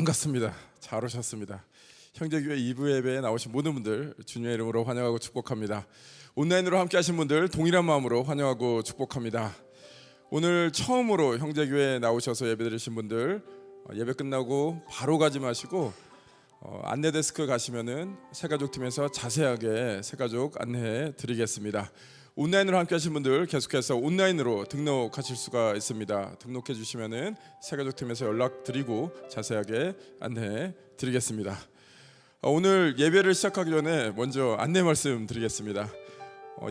반갑습니다. 잘 오셨습니다. 형제교회 2부 예배에 나오신 모든 분들 주님의 이름으로 환영하고 축복합니다. 온라인으로 함께 하신 분들 동일한 마음으로 환영하고 축복합니다. 오늘 처음으로 형제교회에 나오셔서 예배드리신 분들 예배 끝나고 바로 가지 마시고 안내 데스크 가시면은 새가족팀에서 자세하게 새가족 안내해 드리겠습니다. 온라인으로 함께 하신 분들 계속해서 온라인으로 등록하실 수가 있습니다. 등록해 주시면은 새가족팀에서 연락드리고 자세하게 안내해 드리겠습니다. 오늘 예배를 시작하기 전에 먼저 안내 말씀 드리겠습니다.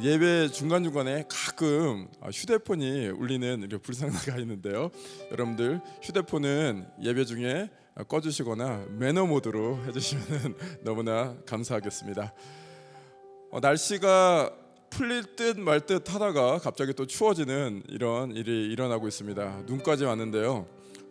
예배 중간중간에 가끔 휴대폰이 울리는 불상사가 있는데요. 여러분들 휴대폰은 예배 중에 꺼주시거나 매너 모드로 해주시면 너무나 감사하겠습니다. 날씨가 풀릴 듯 말 듯 하다가 갑자기 또 추워지는 이런 일이 일어나고 있습니다. 눈까지 왔는데요.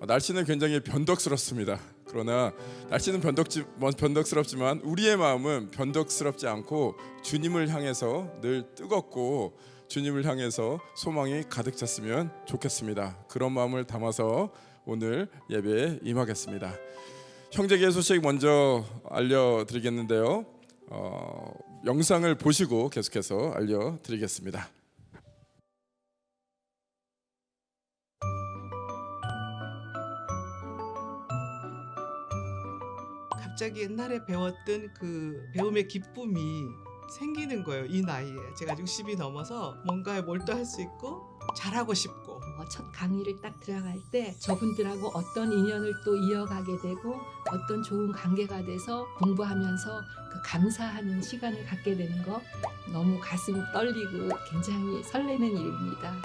날씨는 굉장히 변덕스럽습니다. 그러나 날씨는 변덕스럽지만 우리의 마음은 변덕스럽지 않고 주님을 향해서 늘 뜨겁고 주님을 향해서 소망이 가득 찼으면 좋겠습니다. 그런 마음을 담아서 오늘 예배에 임하겠습니다. 형제교회 소식 먼저 알려드리겠는데요. 영상을 보시고 계속해서 알려드리겠습니다. 갑자기 옛날에 배웠던 그 배움의 기쁨이 생기는 거예요. 이 나이에 제가 60이 넘어서 뭔가에 몰두할 수 있고 잘하고 싶고. 첫 강의를 딱 들어갈 때 저분들하고 어떤 인연을 또 이어가게 되고 어떤 좋은 관계가 돼서 공부하면서 그 감사하는 시간을 갖게 되는 거 너무 가슴이 떨리고 굉장히 설레는 일입니다.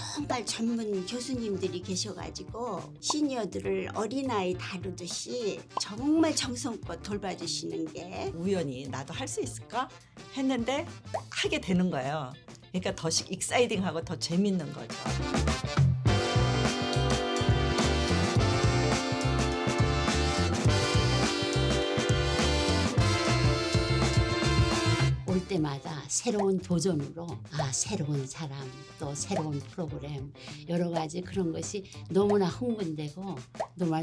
정말 전문 교수님들이 계셔가지고 시니어들을 어린아이 다루듯이 정말 정성껏 돌봐주시는 게 우연히 나도 할 수 있을까 했는데 하게 되는 거예요. 그러니까 더 익사이딩하고 더 재밌는 거죠. 올 때마다 새로운 도전으로 새로운 사람 또 새로운 프로그램 여러 가지 그런 것이 너무나 흥분되고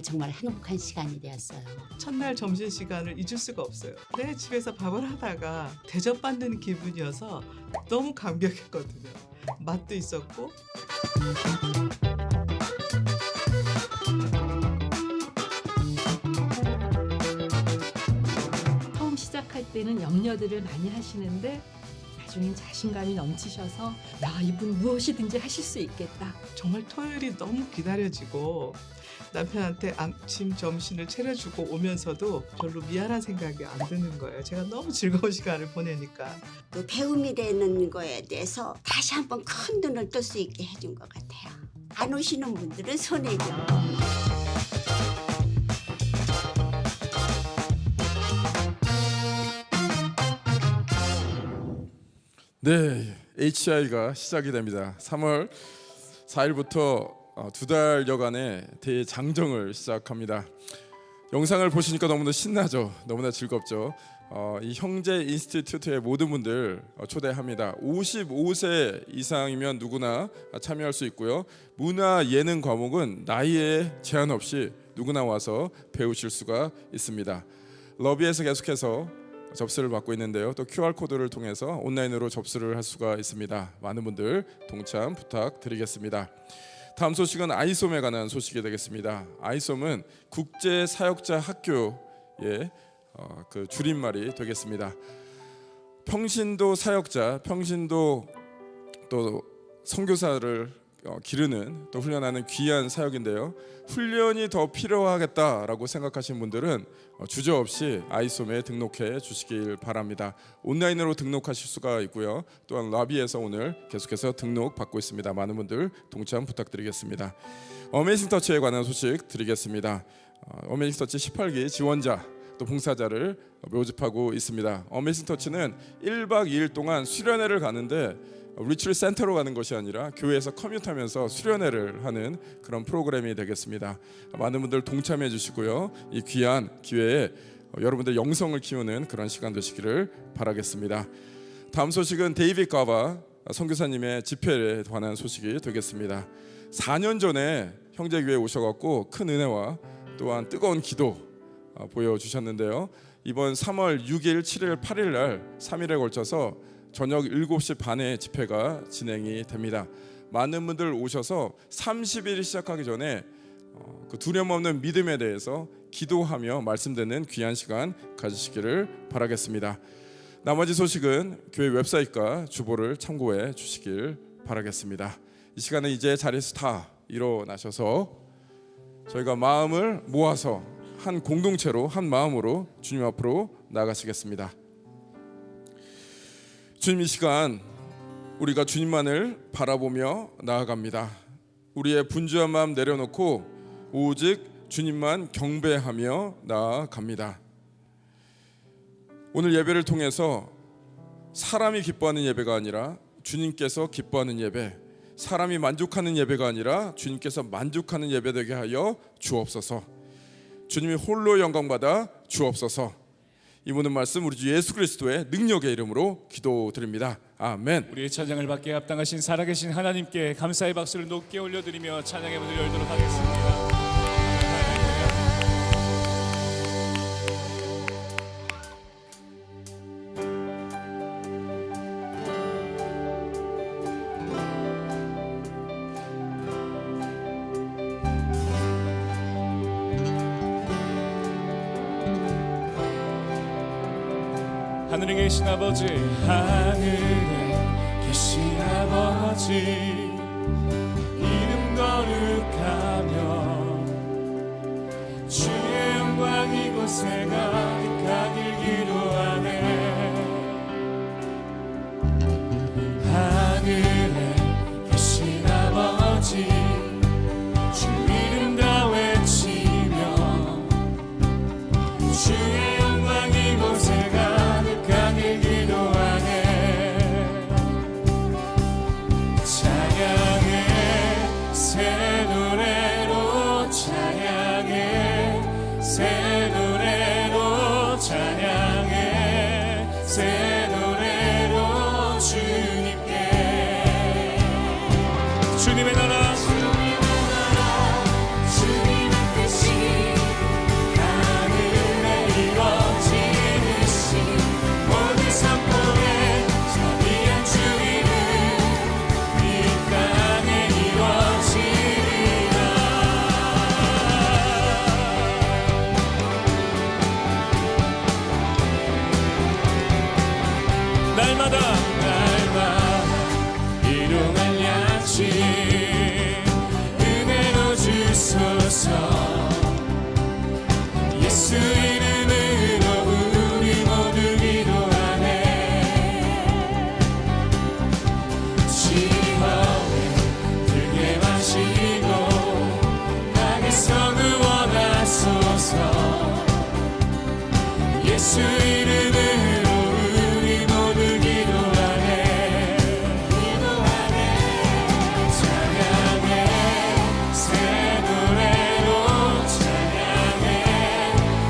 정말 행복한 시간이 되었어요. 첫날 점심시간을 잊을 수가 없어요. 내 집에서 밥을 하다가 대접받는 기분이어서 너무 감격했거든요. 맛도 있었고. 처음 시작할 때는 염려들을 많이 하시는데 나중엔 자신감이 넘치셔서 야, 이분 무엇이든지 하실 수 있겠다. 정말 토요일이 너무 기다려지고 남편한테 아침 점심을 차려주고 오면서도 별로 미안한 생각이 안 드는 거예요. 제가 너무 즐거운 시간을 보내니까. 또 배움이라는 거에 대해서 다시 한번 큰 눈을 뜰 수 있게 해준 것 같아요. 안 오시는 분들은 손해죠. 네, HI가 시작이 됩니다. 3월 4일부터 2달여간의 대장정을 시작합니다. 영상을 보시니까 너무나 신나죠? 너무나 즐겁죠? 이 형제 인스티튜트의 모든 분들 초대합니다. 55세 이상이면 누구나 참여할 수 있고요. 문화 예능 과목은 나이에 제한 없이 누구나 와서 배우실 수가 있습니다. 러비에서 계속해서 접수를 받고 있는데요. 또 QR코드를 통해서 온라인으로 접수를 할 수가 있습니다. 많은 분들 동참 부탁드리겠습니다. 다음 소식은 아이솜에 관한 소식이 되겠습니다. 아이솜은 국제사역자 학교의 그 줄임말이 되겠습니다. 평신도 사역자, 평신도 또 선교사를 기르는 또 훈련하는 귀한 사역인데요. 훈련이 더 필요하겠다라고 생각하시는 분들은 주저없이 아이솜에 등록해 주시길 바랍니다. 온라인으로 등록하실 수가 있고요. 또한 라비에서 오늘 계속해서 등록 받고 있습니다. 많은 분들 동참 부탁드리겠습니다. 어메이징 터치에 관한 소식 드리겠습니다. 어메이징 터치 18기 지원자 또 봉사자를 모집하고 있습니다. 어메이징 터치는 1박 2일 동안 수련회를 가는데 리트릿 센터로 가는 것이 아니라 교회에서 커뮤트하면서 수련회를 하는 그런 프로그램이 되겠습니다. 많은 분들 동참해 주시고요. 이 귀한 기회에 여러분들 영성을 키우는 그런 시간 되시기를 바라겠습니다. 다음 소식은 데이빗 가바 선교사님의 집회에 관한 소식이 되겠습니다. 4년 전에 형제교회에 오셔갖고 큰 은혜와 또한 뜨거운 기도 보여주셨는데요. 이번 3월 6일, 7일, 8일 날 3일에 걸쳐서 저녁 7시 반에 집회가 진행이 됩니다. 많은 분들 오셔서 30일 시작하기 전에 그 두려움 없는 믿음에 대해서 기도하며 말씀 듣는 귀한 시간 가지시기를 바라겠습니다. 나머지 소식은 교회 웹사이트과 주보를 참고해 주시길 바라겠습니다. 이 시간은 이제 자리에서 다 일어나셔서 저희가 마음을 모아서 한 공동체로 한 마음으로 주님 앞으로 나아가시겠습니다. 주님, 이 시간 우리가 주님만을 바라보며 나아갑니다. 우리의 분주한 마음 내려놓고 오직 주님만 경배하며 나아갑니다. 오늘 예배를 통해서 사람이 기뻐하는 예배가 아니라 주님께서 기뻐하는 예배, 사람이 만족하는 예배가 아니라 주님께서 만족하는 예배 되게 하여 주옵소서. 주님이 홀로 영광받아 주옵소서. 이 모든 말씀 우리 주 예수 그리스도의 능력의 이름으로 기도드립니다. 아멘. 우리의 찬양을 받게 합당하신 살아계신 하나님께 감사의 박수를 높게 올려드리며 찬양의 문을 열도록 하겠습니다. 하늘에 계신 아버지, 하늘에 계신 아버지, 이름 거룩하며 주의 영광 이곳에 가득하길 기도하네. 하늘에 계신 아버지, 주 이름 다 외치며 주의 영광 이곳에 가득하길 기도하네. 찬양해 새 노래로, 찬양해 새 노래로, 찬양해 새 노래로 주님께. 주님의 나라, 주님의 뜻이 하늘에 이루어지듯이 모든 선포에 자비한 주 이름 이 땅에 이루어지리라. 날마다 일용할 양식 은혜로 주소서. 예수 이름으로 우리 모두 기도하네. 지혜에 들게 마시고 나게서 구원하소서. 예수 이름으로 우리 모두 기도하네. 찬양해 새 노래로, 찬양해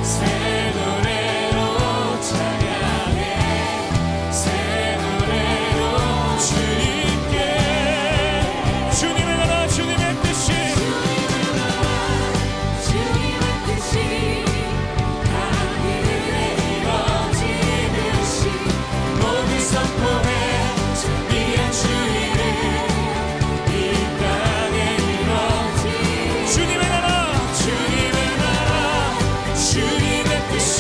새 노래로, 찬양해 새 노래로 주님께. 주님의 나라, 주님의 뜻이 주님의 뜻이 하늘에 이루어지듯이 모든 선포해 자비한 주 이름 이 땅에 이루어지리. 주님의 나라, 주님의 나라, 주님의 뜻이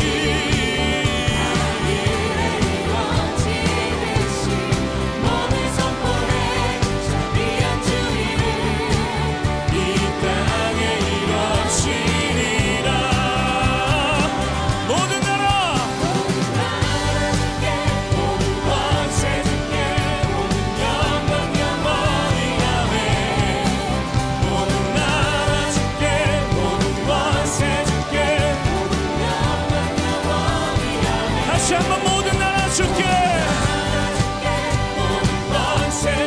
이루어지듯이 모든 선포해 자비한 주 이름 이 땅에 이루어지리라. 모든 나라, 모든 권세 주께, 모든 영광 영원히 아멘. 모든 나라 주께, 모든 권세 주께, 모든 영광 영원히 아멘. 다시 한번 모든 나라 주께, 모든 권세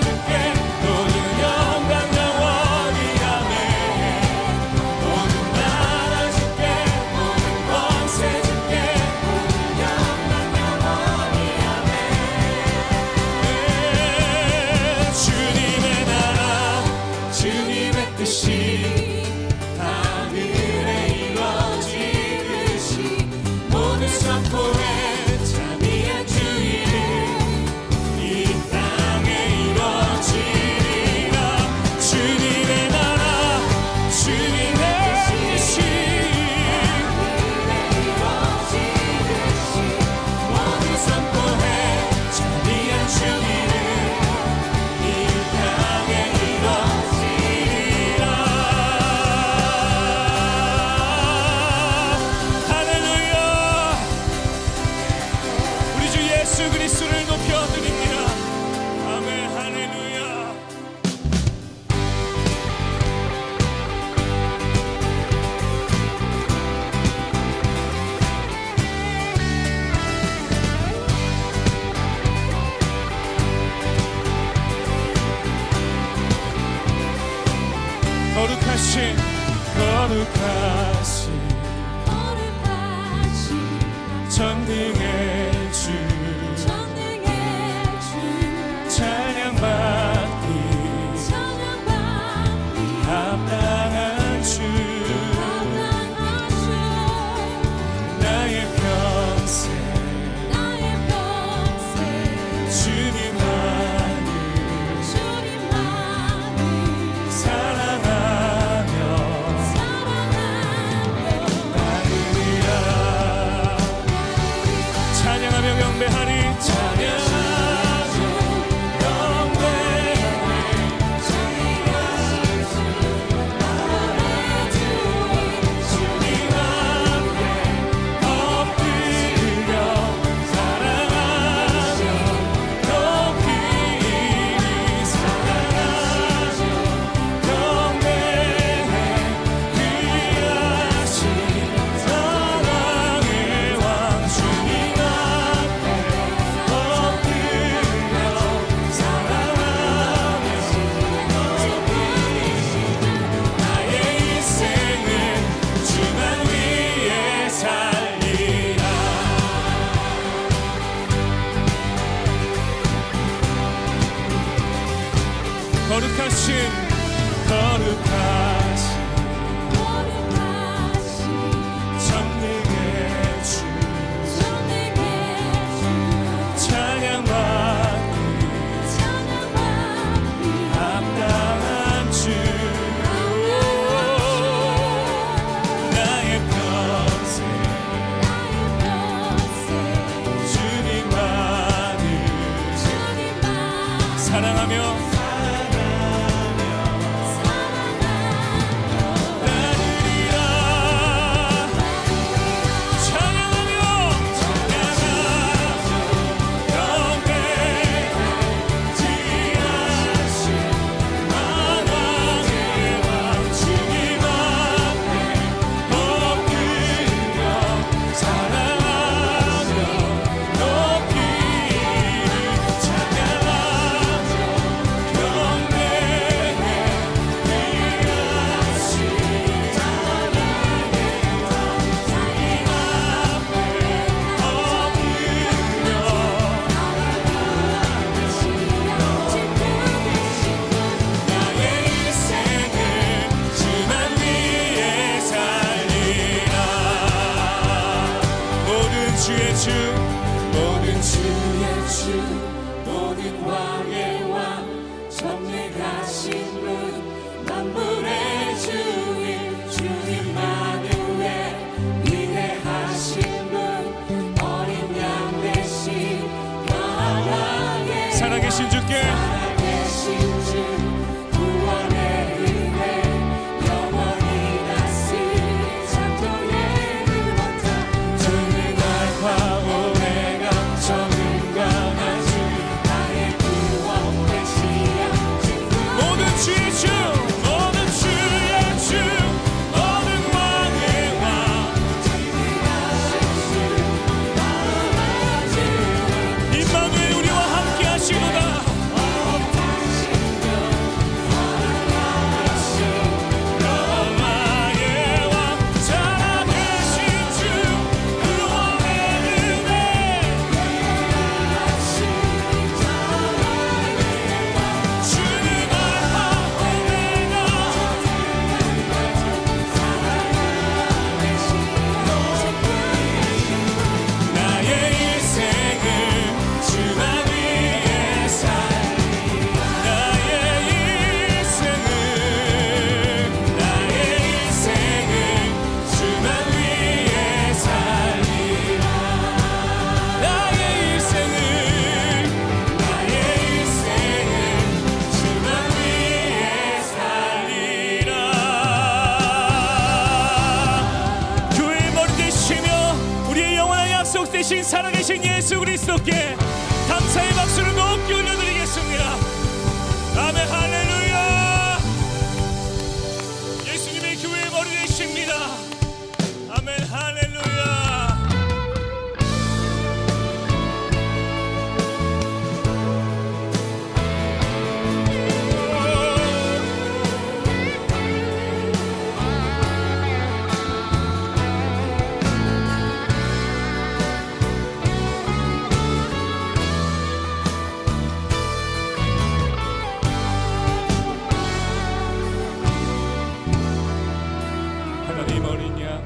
예수 그리스도를 높여드립니다. 아멘 할렐루야. 거룩하신 전능의 주 찬양받기 합당한 주 나의 평생 주님만을 사랑하며 나누리라. 찬양하며 경배하리. 찬양하며 경배하리. 주님 앞에 엎드려 사랑하며 높이 사랑하며 경배해. 귀하신 사랑의 왕 주님 앞에 엎드려 사랑하며 나의 인생은 주만 위해 살리라. 거룩하신 전능의 주 찬양받기 합당한 주 나의 평생 주님만을 사랑하며 나누리라. 찬양하며 경배해. 귀하신 만왕의 왕 주님 앞에 엎드려 사랑하며 높이 찬양하며 경배해. 귀하신 나의 인생은 주만 위해 살리라. 모든 주의 주 모든 왕의 왕 전능하신 분 만물의 주인 주님만을 위대하신 분 어린 양 대신 영광의 살아계신 주께 구원의 은혜 영원히 다스린 창조의 근원자 주는 알파 오메가 전능강한 주 나의 구원 메시아 모든 주의 주 모든 왕의 왕 임마누엘 우리와 함께 하시도다. 예수 그리스도께 감사의 박수를 높이 올려드리겠습니다. 아멘. 할렐루야. 예수님의 교회의 머리 되십니다. 아멘. 할렐루야. 하나님 어린 양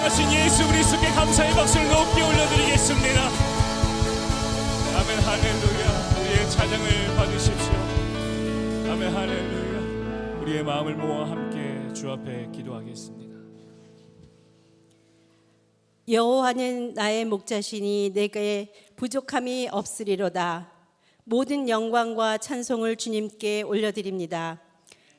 찬양하신 예수 그리스도께 감사의 박수를 높게 올려드리겠습니다. 아멘. 할렐루야. 우리의 찬양을 받으십시오. 아멘. 할렐루야. 우리의 마음을 모아 함께 주 앞에 기도하겠습니다. 여호와는 나의 목자시니 내게 부족함이 없으리로다. 모든 영광과 찬송을 주님께 올려드립니다.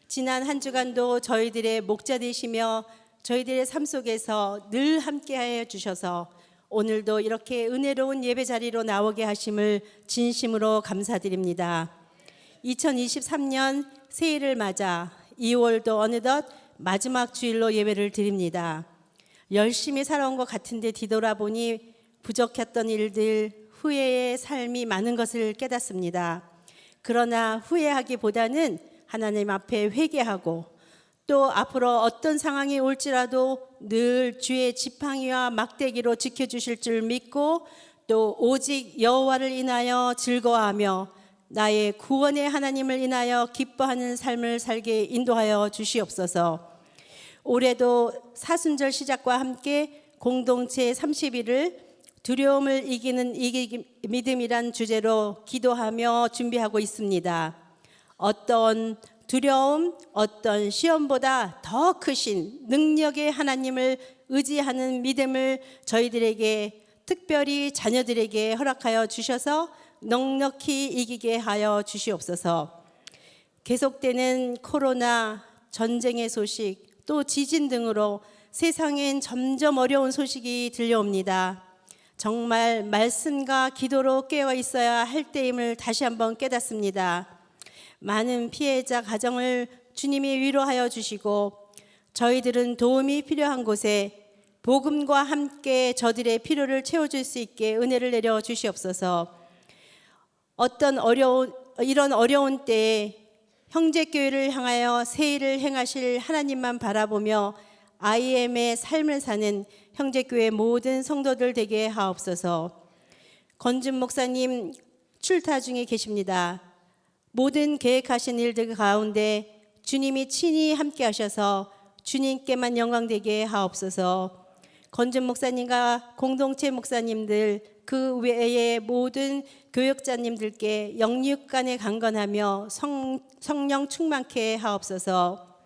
지난 한 주간도 저희들의 목자 되시며 저희들의 삶 속에서 늘 함께하여 주셔서 오늘도 이렇게 은혜로운 예배 자리로 나오게 하심을 진심으로 감사드립니다. 2023년 새해를 맞아 2월도 어느덧 마지막 주일로 예배를 드립니다. 열심히 살아온 것 같은데 뒤돌아보니 부족했던 일들, 후회의 삶이 많은 것을 깨닫습니다. 그러나 후회하기보다는 하나님 앞에 회개하고 또 앞으로 어떤 상황이 올지라도 늘 주의 지팡이와 막대기로 지켜주실 줄 믿고 또 오직 여호와를 인하여 즐거워하며 나의 구원의 하나님을 인하여 기뻐하는 삶을 살게 인도하여 주시옵소서. 올해도 사순절 시작과 함께 공동체 30일을 두려움을 이기는 믿음이란 주제로 기도하며 준비하고 있습니다. 어떤 두려움, 어떤 시험보다 더 크신 능력의 하나님을 의지하는 믿음을 저희들에게 특별히 자녀들에게 허락하여 주셔서 넉넉히 이기게 하여 주시옵소서. 계속되는 코로나, 전쟁의 소식, 또 지진 등으로 세상엔 점점 어려운 소식이 들려옵니다. 정말 말씀과 기도로 깨어 있어야 할 때임을 다시 한번 깨닫습니다. 많은 피해자 가정을 주님이 위로하여 주시고 저희들은 도움이 필요한 곳에 복음과 함께 저들의 필요를 채워줄 수 있게 은혜를 내려 주시옵소서. 이런 어려운 때에 형제교회를 향하여 세일을 행하실 하나님만 바라보며 IM의 삶을 사는 형제교회 모든 성도들 되게 하옵소서. 건준 목사님 출타 중에 계십니다. 모든 계획하신 일들 가운데 주님이 친히 함께 하셔서 주님께만 영광되게 하옵소서. 건준 목사님과 공동체 목사님들 그 외의 모든 교역자님들께 영육간에 강건하며 성령 충만케 하옵소서.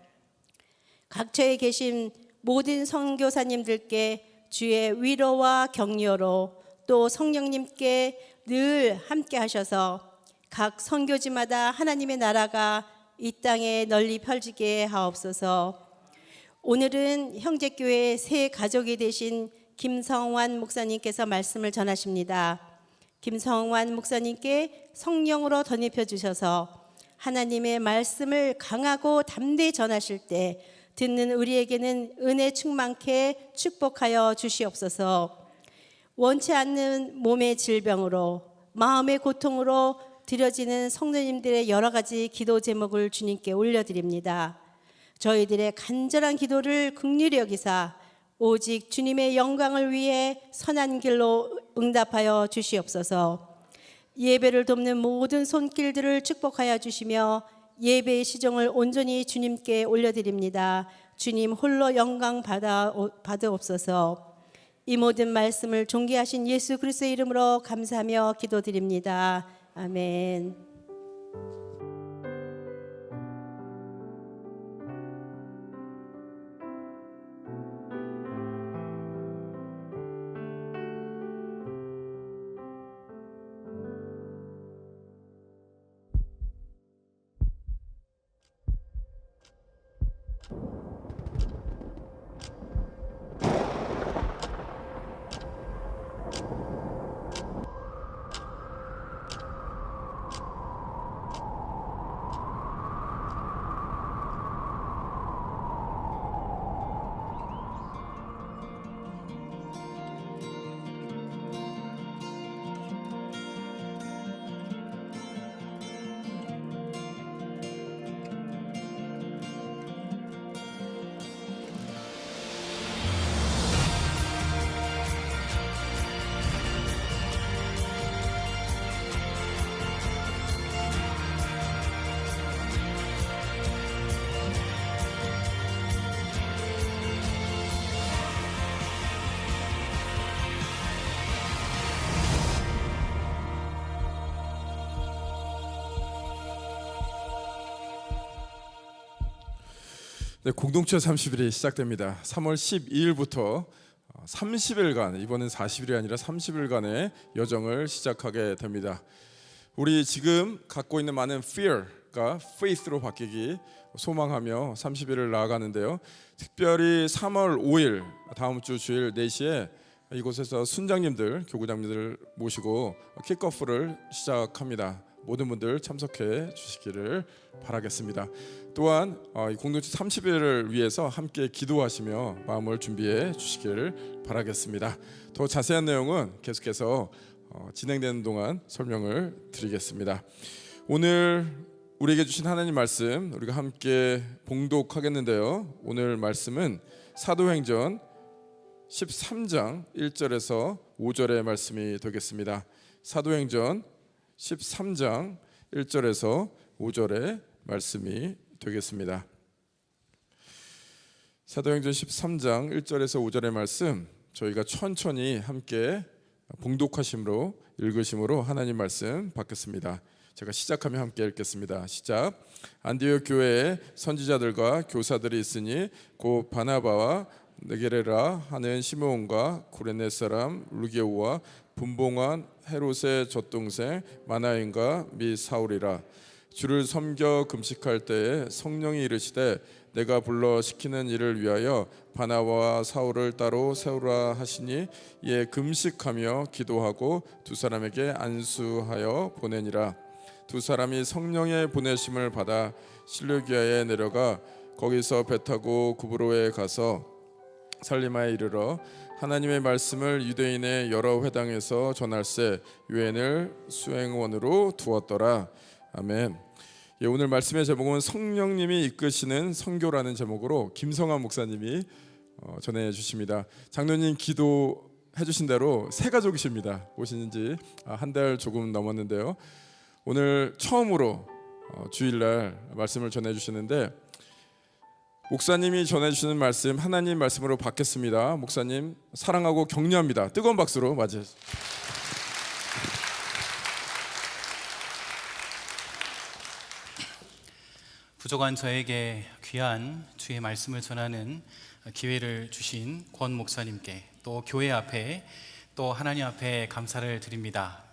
각처에 계신 모든 선교사님들께 주의 위로와 격려로 또 성령님께 늘 함께 하셔서 각 선교지마다 하나님의 나라가 이 땅에 널리 펼지게 하옵소서. 오늘은 형제교회 새 가족이 되신 김성환 목사님께서 말씀을 전하십니다. 김성환 목사님께 성령으로 덧입혀 주셔서 하나님의 말씀을 강하고 담대히 전하실 때 듣는 우리에게는 은혜 충만케 축복하여 주시옵소서. 원치 않는 몸의 질병으로 마음의 고통으로 드려지는 성도님들의 여러 가지 기도 제목을 주님께 올려드립니다. 저희들의 간절한 기도를 긍휼히 여기사 오직 주님의 영광을 위해 선한 길로 응답하여 주시옵소서. 예배를 돕는 모든 손길들을 축복하여 주시며 예배의 시종을 온전히 주님께 올려드립니다. 주님 홀로 영광 받으옵소서. 이 모든 말씀을 존귀하신 예수 그리스도의 이름으로 감사하며 기도드립니다. 아멘. 네, 공동체 30일이 시작됩니다. 3월 12일부터 30일간, 이번엔 40일이 아니라 30일간의 여정을 시작하게 됩니다. 우리 지금 갖고 있는 많은 fear가 faith로 바뀌기 소망하며 30일을 나아가는데요. 특별히 3월 5일 다음 주 주일 4시에 이곳에서 순장님들, 교구장님들 모시고 킥오프를 시작합니다. 모든 분들 참석해 주시기를 바라겠습니다. 또한 이 공동체 30일을 위해서 함께 기도하시며 마음을 준비해 주시기를 바라겠습니다. 더 자세한 내용은 계속해서 진행되는 동안 설명을 드리겠습니다. 오늘 우리에게 주신 하나님 말씀 우리가 함께 봉독하겠는데요. 오늘 말씀은 사도행전 13장 1절에서 5절의 말씀이 되겠습니다. 사도행전 13장 1절에서 5절의 말씀이 되겠습니다. 사도행전 13장 1절에서 5절의 말씀 저희가 천천히 함께 봉독하심으로 읽으심으로 하나님 말씀 받겠습니다. 제가 시작하면 함께 읽겠습니다. 시작. 안디옥 교회에 선지자들과 교사들이 있으니 곧 바나바와 느게레라 하는 시므온과 구레네 사람 루게오와 분봉한 헤롯의 젖동생 마나인과 및 사울이라. 주를 섬겨 금식할 때에 성령이 이르시되 내가 불러 시키는 일을 위하여 바나바와 사울을 따로 세우라 하시니 이에 금식하며 기도하고 두 사람에게 안수하여 보내니라. 두 사람이 성령의 보내심을 받아 실루기아에 내려가 거기서 배 타고 구브로에 가서 살리마에 이르러 하나님의 말씀을 유대인의 여러 회당에서 전할세 유엔을 수행원으로 두었더라. 아멘. 오늘 말씀의 제목은 성령님이 이끄시는 선교라는 제목으로 김성환 목사님이 전해 주십니다. 장로님 기도해 주신 대로 새 가족이십니다. 오신 지 한 달 조금 넘었는데요. 오늘 처음으로 주일날 말씀을 전해 주시는데 목사님이 전해 주시는 말씀 하나님 말씀으로 받겠습니다. 목사님 사랑하고 격려합니다. 뜨거운 박수로 맞이해 주세요. 부족한 저에게 귀한 주의 말씀을 전하는 기회를 주신 권 목사님께 또 교회 앞에 또 하나님 앞에 감사를 드립니다.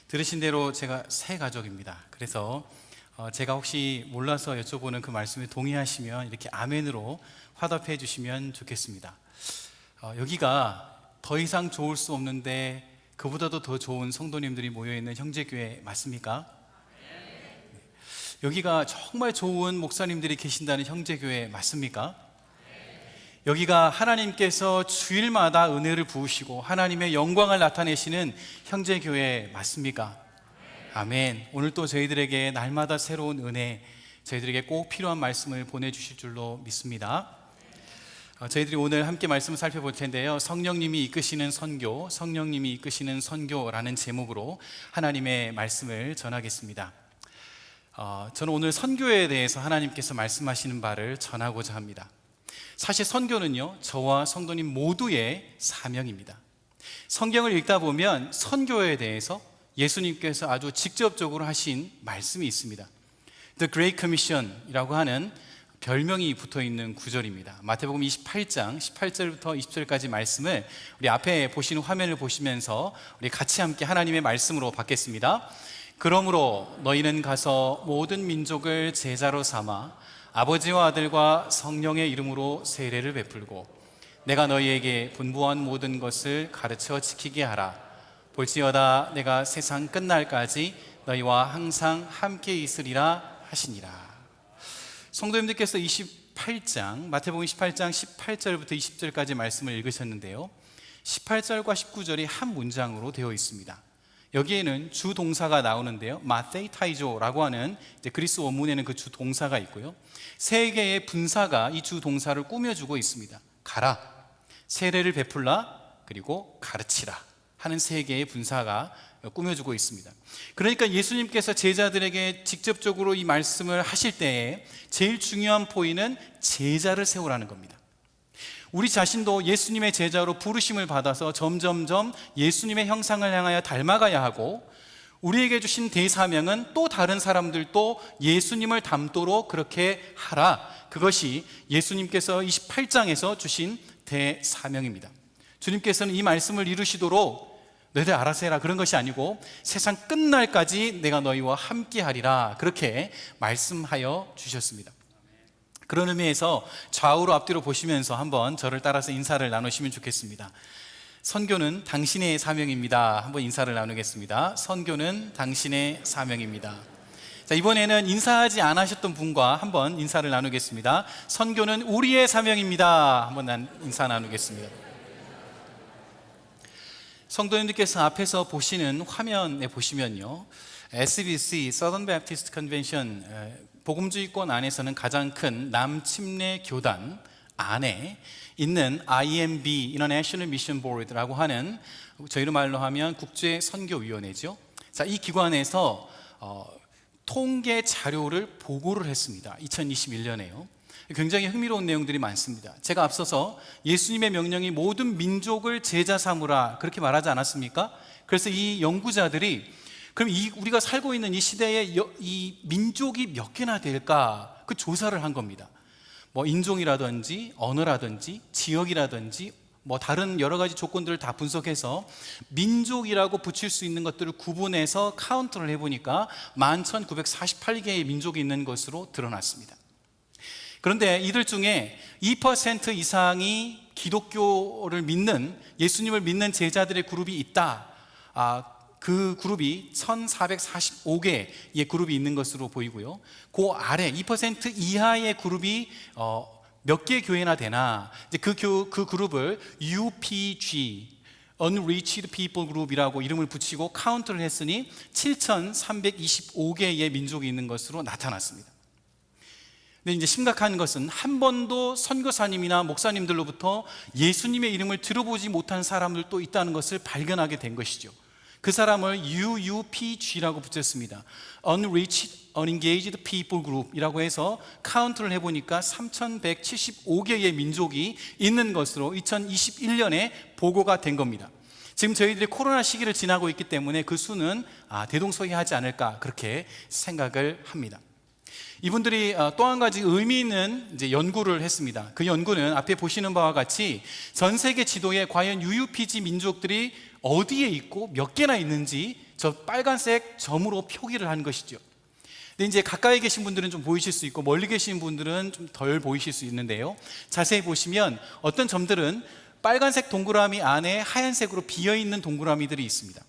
들으신 대로 제가 새 가족입니다. 그래서 제가 혹시 몰라서 여쭤보는 그 말씀에 동의하시면 이렇게 아멘으로 화답해 주시면 좋겠습니다. 여기가 더 이상 좋을 수 없는데 그보다도 더 좋은 성도님들이 모여있는 형제교회 맞습니까? 여기가 정말 좋은 목사님들이 계신다는 형제교회 맞습니까? 여기가 하나님께서 주일마다 은혜를 부으시고 하나님의 영광을 나타내시는 형제교회 맞습니까? 아멘. 오늘 또 저희들에게 날마다 새로운 은혜, 저희들에게 꼭 필요한 말씀을 보내주실 줄로 믿습니다. 저희들이 오늘 함께 말씀을 살펴볼 텐데요. 성령님이 이끄시는 선교, 성령님이 이끄시는 선교라는 제목으로 하나님의 말씀을 전하겠습니다. 저는 오늘 선교에 대해서 하나님께서 말씀하시는 바를 전하고자 합니다. 사실 선교는요, 저와 성도님 모두의 사명입니다. 성경을 읽다 보면 선교에 대해서 예수님께서 아주 직접적으로 하신 말씀이 있습니다. The Great Commission이라고 하는 별명이 붙어있는 구절입니다. 마태복음 28장 18절부터 20절까지 말씀을 우리 앞에 보시는 화면을 보시면서 우리 같이 함께 하나님의 말씀으로 받겠습니다. 그러므로 너희는 가서 모든 민족을 제자로 삼아 아버지와 아들과 성령의 이름으로 세례를 베풀고 내가 너희에게 분부한 모든 것을 가르쳐 지키게 하라. 볼지어다 내가 세상 끝날까지 너희와 항상 함께 있으리라 하시니라. 성도님들께서 28장 마태복음 28장 18절부터 20절까지 말씀을 읽으셨는데요, 18절과 19절이 한 문장으로 되어 있습니다. 여기에는 주 동사가 나오는데요, 마테이타이조라고 하는 그리스 원문에는 그 주 동사가 있고요, 세 개의 분사가 이 주 동사를 꾸며주고 있습니다. 가라, 세례를 베풀라, 그리고 가르치라 하는 세 개의 분사가 꾸며주고 있습니다. 그러니까 예수님께서 제자들에게 직접적으로 이 말씀을 하실 때에 제일 중요한 포인트는 제자를 세우라는 겁니다. 우리 자신도 예수님의 제자로 부르심을 받아서 점점점 예수님의 형상을 향하여 닮아가야 하고, 우리에게 주신 대사명은 또 다른 사람들도 예수님을 닮도록 그렇게 하라, 그것이 예수님께서 28장에서 주신 대사명입니다. 주님께서는 이 말씀을 이루시도록 너희들 알아서 해라 그런 것이 아니고 세상 끝날까지 내가 너희와 함께 하리라 그렇게 말씀하여 주셨습니다. 그런 의미에서 좌우로 앞뒤로 보시면서 한번 저를 따라서 인사를 나누시면 좋겠습니다. 선교는 당신의 사명입니다. 한번 인사를 나누겠습니다. 선교는 당신의 사명입니다. 자, 이번에는 인사하지 않으셨던 분과 한번 인사를 나누겠습니다. 선교는 우리의 사명입니다. 한번 인사 나누겠습니다. 성도님들께서 앞에서 보시는 화면에 보시면요, SBC Southern Baptist Convention 복음주의권 안에서는 가장 큰 남침례 교단 안에 있는 IMB International Mission Board라고 하는, 저희로 말로 하면 국제 선교위원회죠. 자, 이 기관에서 통계 자료를 보고를 했습니다. 2021년에요. 굉장히 흥미로운 내용들이 많습니다. 제가 앞서서 예수님의 명령이 모든 민족을 제자 삼으라 그렇게 말하지 않았습니까? 그래서 이 연구자들이 그럼 우리가 살고 있는 이 시대에 이 민족이 몇 개나 될까 그 조사를 한 겁니다. 뭐 인종이라든지 언어라든지 지역이라든지 뭐 다른 여러 가지 조건들을 다 분석해서 민족이라고 붙일 수 있는 것들을 구분해서 카운트를 해보니까 11,948개의 민족이 있는 것으로 드러났습니다. 그런데 이들 중에 2% 이상이 기독교를 믿는, 예수님을 믿는 제자들의 그룹이 있다. 그 그룹이 1,445개의 그룹이 있는 것으로 보이고요. 그 아래 2% 이하의 그룹이 몇 개 교회나 되나, 이제 그 그룹을 UPG, Unreached People Group이라고 이름을 붙이고 카운트를 했으니 7,325개의 민족이 있는 것으로 나타났습니다. 근데 이제 심각한 것은 한 번도 선교사님이나 목사님들로부터 예수님의 이름을 들어보지 못한 사람들도 있다는 것을 발견하게 된 것이죠. 그 사람을 UUPG라고 붙였습니다. Unreached, Unengaged People Group이라고 해서 카운트를 해보니까 3,175개의 민족이 있는 것으로 2021년에 보고가 된 겁니다. 지금 저희들이 코로나 시기를 지나고 있기 때문에 그 수는 대동소이하지 않을까 그렇게 생각을 합니다. 이분들이 또 한 가지 의미 있는 이제 연구를 했습니다. 그 연구는 앞에 보시는 바와 같이 전 세계 지도에 과연 UUPG 민족들이 어디에 있고 몇 개나 있는지 저 빨간색 점으로 표기를 한 것이죠. 근데 이제 가까이 계신 분들은 좀 보이실 수 있고 멀리 계신 분들은 좀 덜 보이실 수 있는데요. 자세히 보시면 어떤 점들은 빨간색 동그라미 안에 하얀색으로 비어있는 동그라미들이 있습니다.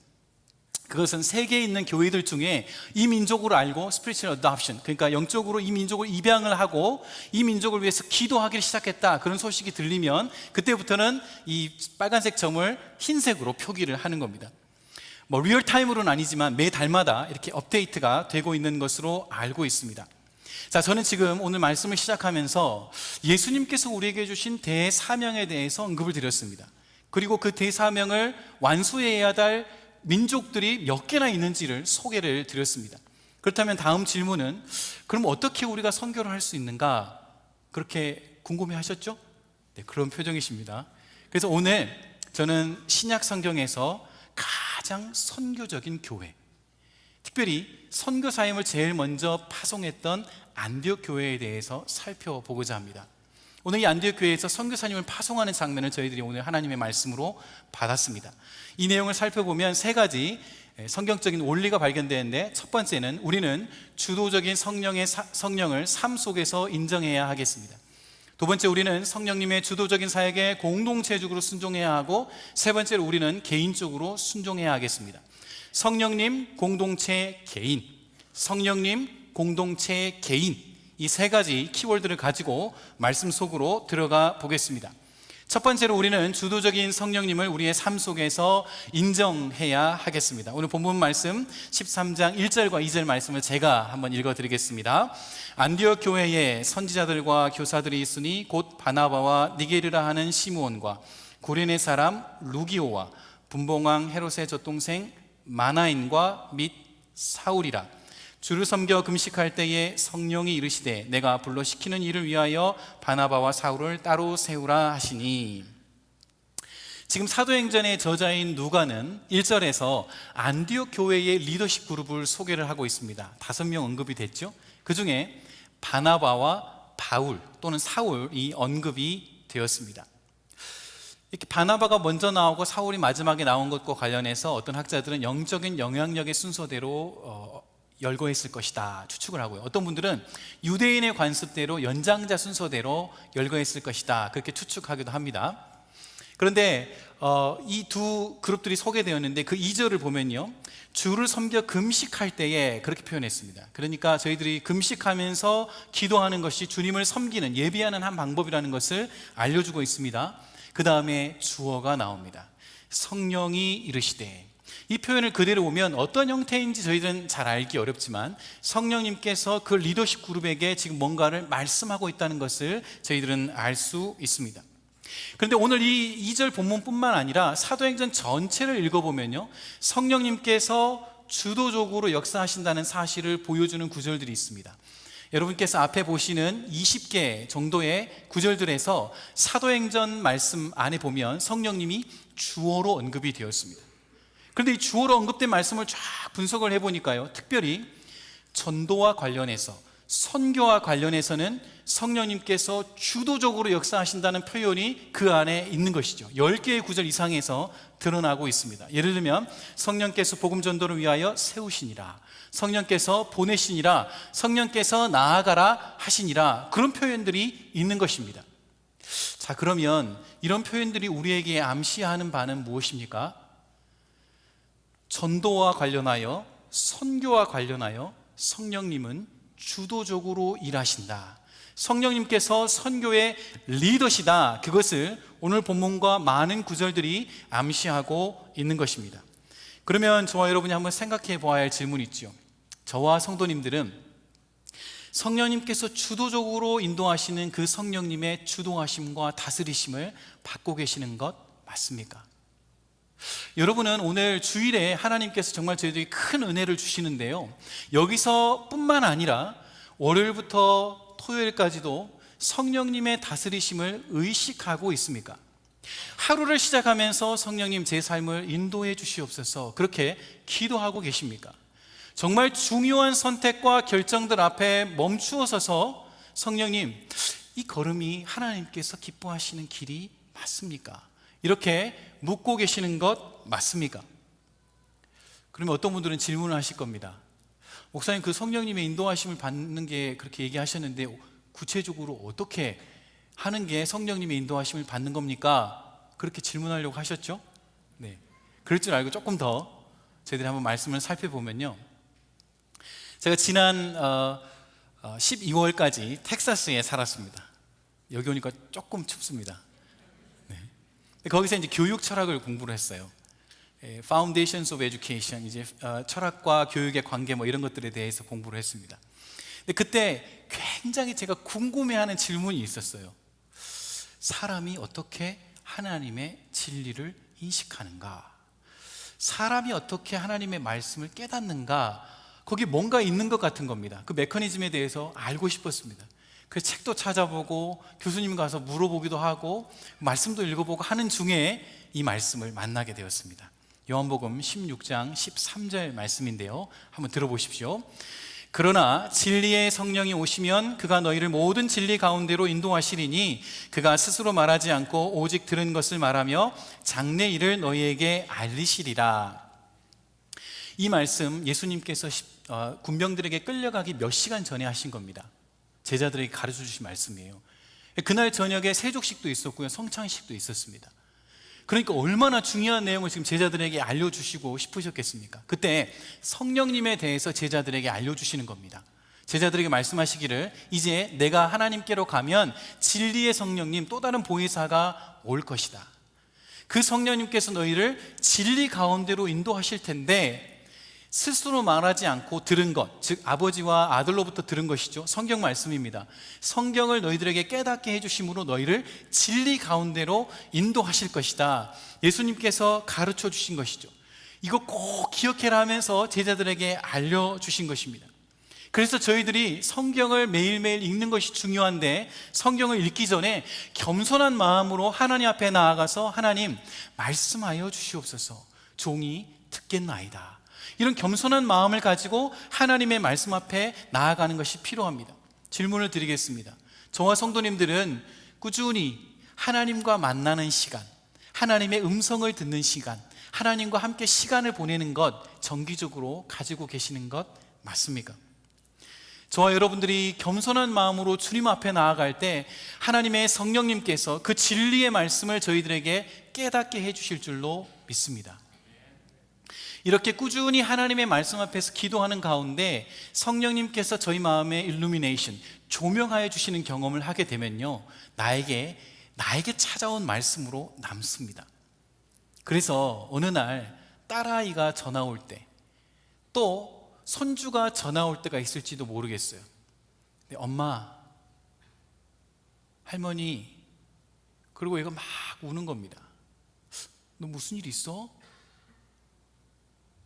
그것은 세계에 있는 교회들 중에 이 민족을 알고 spiritual adoption, 그러니까 영적으로 이 민족을 입양을 하고 이 민족을 위해서 기도하기를 시작했다, 그런 소식이 들리면 그때부터는 이 빨간색 점을 흰색으로 표기를 하는 겁니다. 뭐 리얼타임으로는 아니지만 매 달마다 이렇게 업데이트가 되고 있는 것으로 알고 있습니다. 자, 저는 지금 오늘 말씀을 시작하면서 예수님께서 우리에게 주신 대사명에 대해서 언급을 드렸습니다. 그리고 그 대사명을 완수해야 할 민족들이 몇 개나 있는지를 소개를 드렸습니다. 그렇다면 다음 질문은, 그럼 어떻게 우리가 선교를 할 수 있는가? 그렇게 궁금해 하셨죠? 네, 그런 표정이십니다. 그래서 오늘 저는 신약 성경에서 가장 선교적인 교회, 특별히 선교 사역을 제일 먼저 파송했던 안디옥 교회에 대해서 살펴보고자 합니다. 오늘 이 안디옥 교회에서 선교사님을 파송하는 장면을 저희들이 오늘 하나님의 말씀으로 받았습니다. 이 내용을 살펴보면 세 가지 성경적인 원리가 발견되는데, 첫 번째는 우리는 주도적인 성령을 삶 속에서 인정해야 하겠습니다. 두 번째, 우리는 성령님의 주도적인 사역에 공동체적으로 순종해야 하고, 세 번째로 우리는 개인적으로 순종해야 하겠습니다. 성령님, 공동체, 개인. 성령님, 공동체, 개인. 이 세 가지 키워드를 가지고 말씀 속으로 들어가 보겠습니다. 첫 번째로 우리는 주도적인 성령님을 우리의 삶 속에서 인정해야 하겠습니다. 오늘 본문 말씀 13장 1절과 2절 말씀을 제가 한번 읽어드리겠습니다. 안디옥 교회에 선지자들과 교사들이 있으니 곧 바나바와 니게르라 하는 시므온과 구레네 사람 루기오와 분봉왕 헤롯의 젖동생 마나인과 및 사울이라. 주를 섬겨 금식할 때에 성령이 이르시되 내가 불러 시키는 일을 위하여 바나바와 사울을 따로 세우라 하시니. 지금 사도행전의 저자인 누가는 1절에서 안디옥 교회의 리더십 그룹을 소개를 하고 있습니다. 5명 언급이 됐죠. 그 중에 바나바와 바울 또는 사울이 언급이 되었습니다. 이렇게 바나바가 먼저 나오고 사울이 마지막에 나온 것과 관련해서 어떤 학자들은 영적인 영향력의 순서대로 열거했을 것이다 추측을 하고요. 어떤 분들은 유대인의 관습대로 연장자 순서대로 열거했을 것이다 그렇게 추측하기도 합니다. 그런데 이 두 그룹들이 소개되었는데 그 2절을 보면요, 주를 섬겨 금식할 때에 그렇게 표현했습니다. 그러니까 저희들이 금식하면서 기도하는 것이 주님을 섬기는, 예비하는 한 방법이라는 것을 알려주고 있습니다. 그 다음에 주어가 나옵니다. 성령이 이르시되. 이 표현을 그대로 보면 어떤 형태인지 저희들은 잘 알기 어렵지만 성령님께서 그 리더십 그룹에게 지금 뭔가를 말씀하고 있다는 것을 저희들은 알 수 있습니다. 그런데 오늘 이 2절 본문뿐만 아니라 사도행전 전체를 읽어보면요, 성령님께서 주도적으로 역사하신다는 사실을 보여주는 구절들이 있습니다. 여러분께서 앞에 보시는 20개 정도의 구절들에서 사도행전 말씀 안에 보면 성령님이 주어로 언급이 되었습니다. 그런데 이 주어로 언급된 말씀을 쫙 분석을 해보니까요, 특별히 전도와 관련해서, 선교와 관련해서는 성령님께서 주도적으로 역사하신다는 표현이 그 안에 있는 것이죠. 10개의 구절 이상에서 드러나고 있습니다. 예를 들면 성령께서 복음 전도를 위하여 세우시니라, 성령께서 보내시니라, 성령께서 나아가라 하시니라, 그런 표현들이 있는 것입니다. 자, 그러면 이런 표현들이 우리에게 암시하는 바는 무엇입니까? 전도와 관련하여, 선교와 관련하여 성령님은 주도적으로 일하신다, 성령님께서 선교의 리더시다, 그것을 오늘 본문과 많은 구절들이 암시하고 있는 것입니다. 그러면 저와 여러분이 한번 생각해 보아야 할 질문이 있죠. 저와 성도님들은 성령님께서 주도적으로 인도하시는 그 성령님의 주도하심과 다스리심을 받고 계시는 것 맞습니까? 여러분은 오늘 주일에 하나님께서 정말 저희들이 큰 은혜를 주시는데요, 여기서 뿐만 아니라 월요일부터 토요일까지도 성령님의 다스리심을 의식하고 있습니까? 하루를 시작하면서 성령님 제 삶을 인도해 주시옵소서 그렇게 기도하고 계십니까? 정말 중요한 선택과 결정들 앞에 멈추어 서서 성령님, 이 걸음이 하나님께서 기뻐하시는 길이 맞습니까? 이렇게 묻고 계시는 것 맞습니까? 그러면 어떤 분들은 질문을 하실 겁니다. 목사님, 그 성령님의 인도하심을 받는 게 그렇게 얘기하셨는데 구체적으로 어떻게 하는 게 성령님의 인도하심을 받는 겁니까? 그렇게 질문하려고 하셨죠? 네, 그럴 줄 알고 조금 더 저희들이 한번 말씀을 살펴보면요, 제가 지난 12월까지 텍사스에 살았습니다. 여기 오니까 조금 춥습니다. 네. 거기서 이제 교육 철학을 공부를 했어요. Foundations of Education, 이제 철학과 교육의 관계 뭐 이런 것들에 대해서 공부를 했습니다. 근데 그때 굉장히 제가 궁금해하는 질문이 있었어요. 사람이 어떻게 하나님의 진리를 인식하는가? 사람이 어떻게 하나님의 말씀을 깨닫는가? 거기 뭔가 있는 것 같은 겁니다. 그 메커니즘에 대해서 알고 싶었습니다. 그래서 책도 찾아보고 교수님 가서 물어보기도 하고 말씀도 읽어보고 하는 중에 이 말씀을 만나게 되었습니다. 요한복음 16장 13절 말씀인데요, 한번 들어보십시오. 그러나 진리의 성령이 오시면 그가 너희를 모든 진리 가운데로 인도하시리니 그가 스스로 말하지 않고 오직 들은 것을 말하며 장래 일을 너희에게 알리시리라. 이 말씀 예수님께서 군병들에게 끌려가기 몇 시간 전에 하신 겁니다. 제자들에게 가르쳐 주신 말씀이에요. 그날 저녁에 세족식도 있었고요, 성찬식도 있었습니다. 그러니까 얼마나 중요한 내용을 지금 제자들에게 알려주시고 싶으셨겠습니까? 그때 성령님에 대해서 제자들에게 알려주시는 겁니다. 제자들에게 말씀하시기를, 이제 내가 하나님께로 가면 진리의 성령님, 또 다른 보혜사가 올 것이다. 그 성령님께서 너희를 진리 가운데로 인도하실 텐데 스스로 말하지 않고 들은 것, 즉 아버지와 아들로부터 들은 것이죠. 성경 말씀입니다. 성경을 너희들에게 깨닫게 해주심으로 너희를 진리 가운데로 인도하실 것이다. 예수님께서 가르쳐 주신 것이죠. 이거 꼭 기억해라 하면서 제자들에게 알려주신 것입니다. 그래서 저희들이 성경을 매일매일 읽는 것이 중요한데, 성경을 읽기 전에 겸손한 마음으로 하나님 앞에 나아가서 하나님 말씀하여 주시옵소서, 종이 듣겠나이다, 이런 겸손한 마음을 가지고 하나님의 말씀 앞에 나아가는 것이 필요합니다. 질문을 드리겠습니다. 저와 성도님들은 꾸준히 하나님과 만나는 시간, 하나님의 음성을 듣는 시간, 하나님과 함께 시간을 보내는 것 정기적으로 가지고 계시는 것 맞습니까? 저와 여러분들이 겸손한 마음으로 주님 앞에 나아갈 때 하나님의 성령님께서 그 진리의 말씀을 저희들에게 깨닫게 해주실 줄로 믿습니다. 이렇게 꾸준히 하나님의 말씀 앞에서 기도하는 가운데 성령님께서 저희 마음의 일루미네이션, 조명하여 주시는 경험을 하게 되면요, 나에게 찾아온 말씀으로 남습니다. 그래서 어느 날 딸아이가 전화 올 때, 또 손주가 전화 올 때가 있을지도 모르겠어요. 근데 엄마, 할머니, 그리고 얘가 막 우는 겁니다. 너 무슨 일 있어?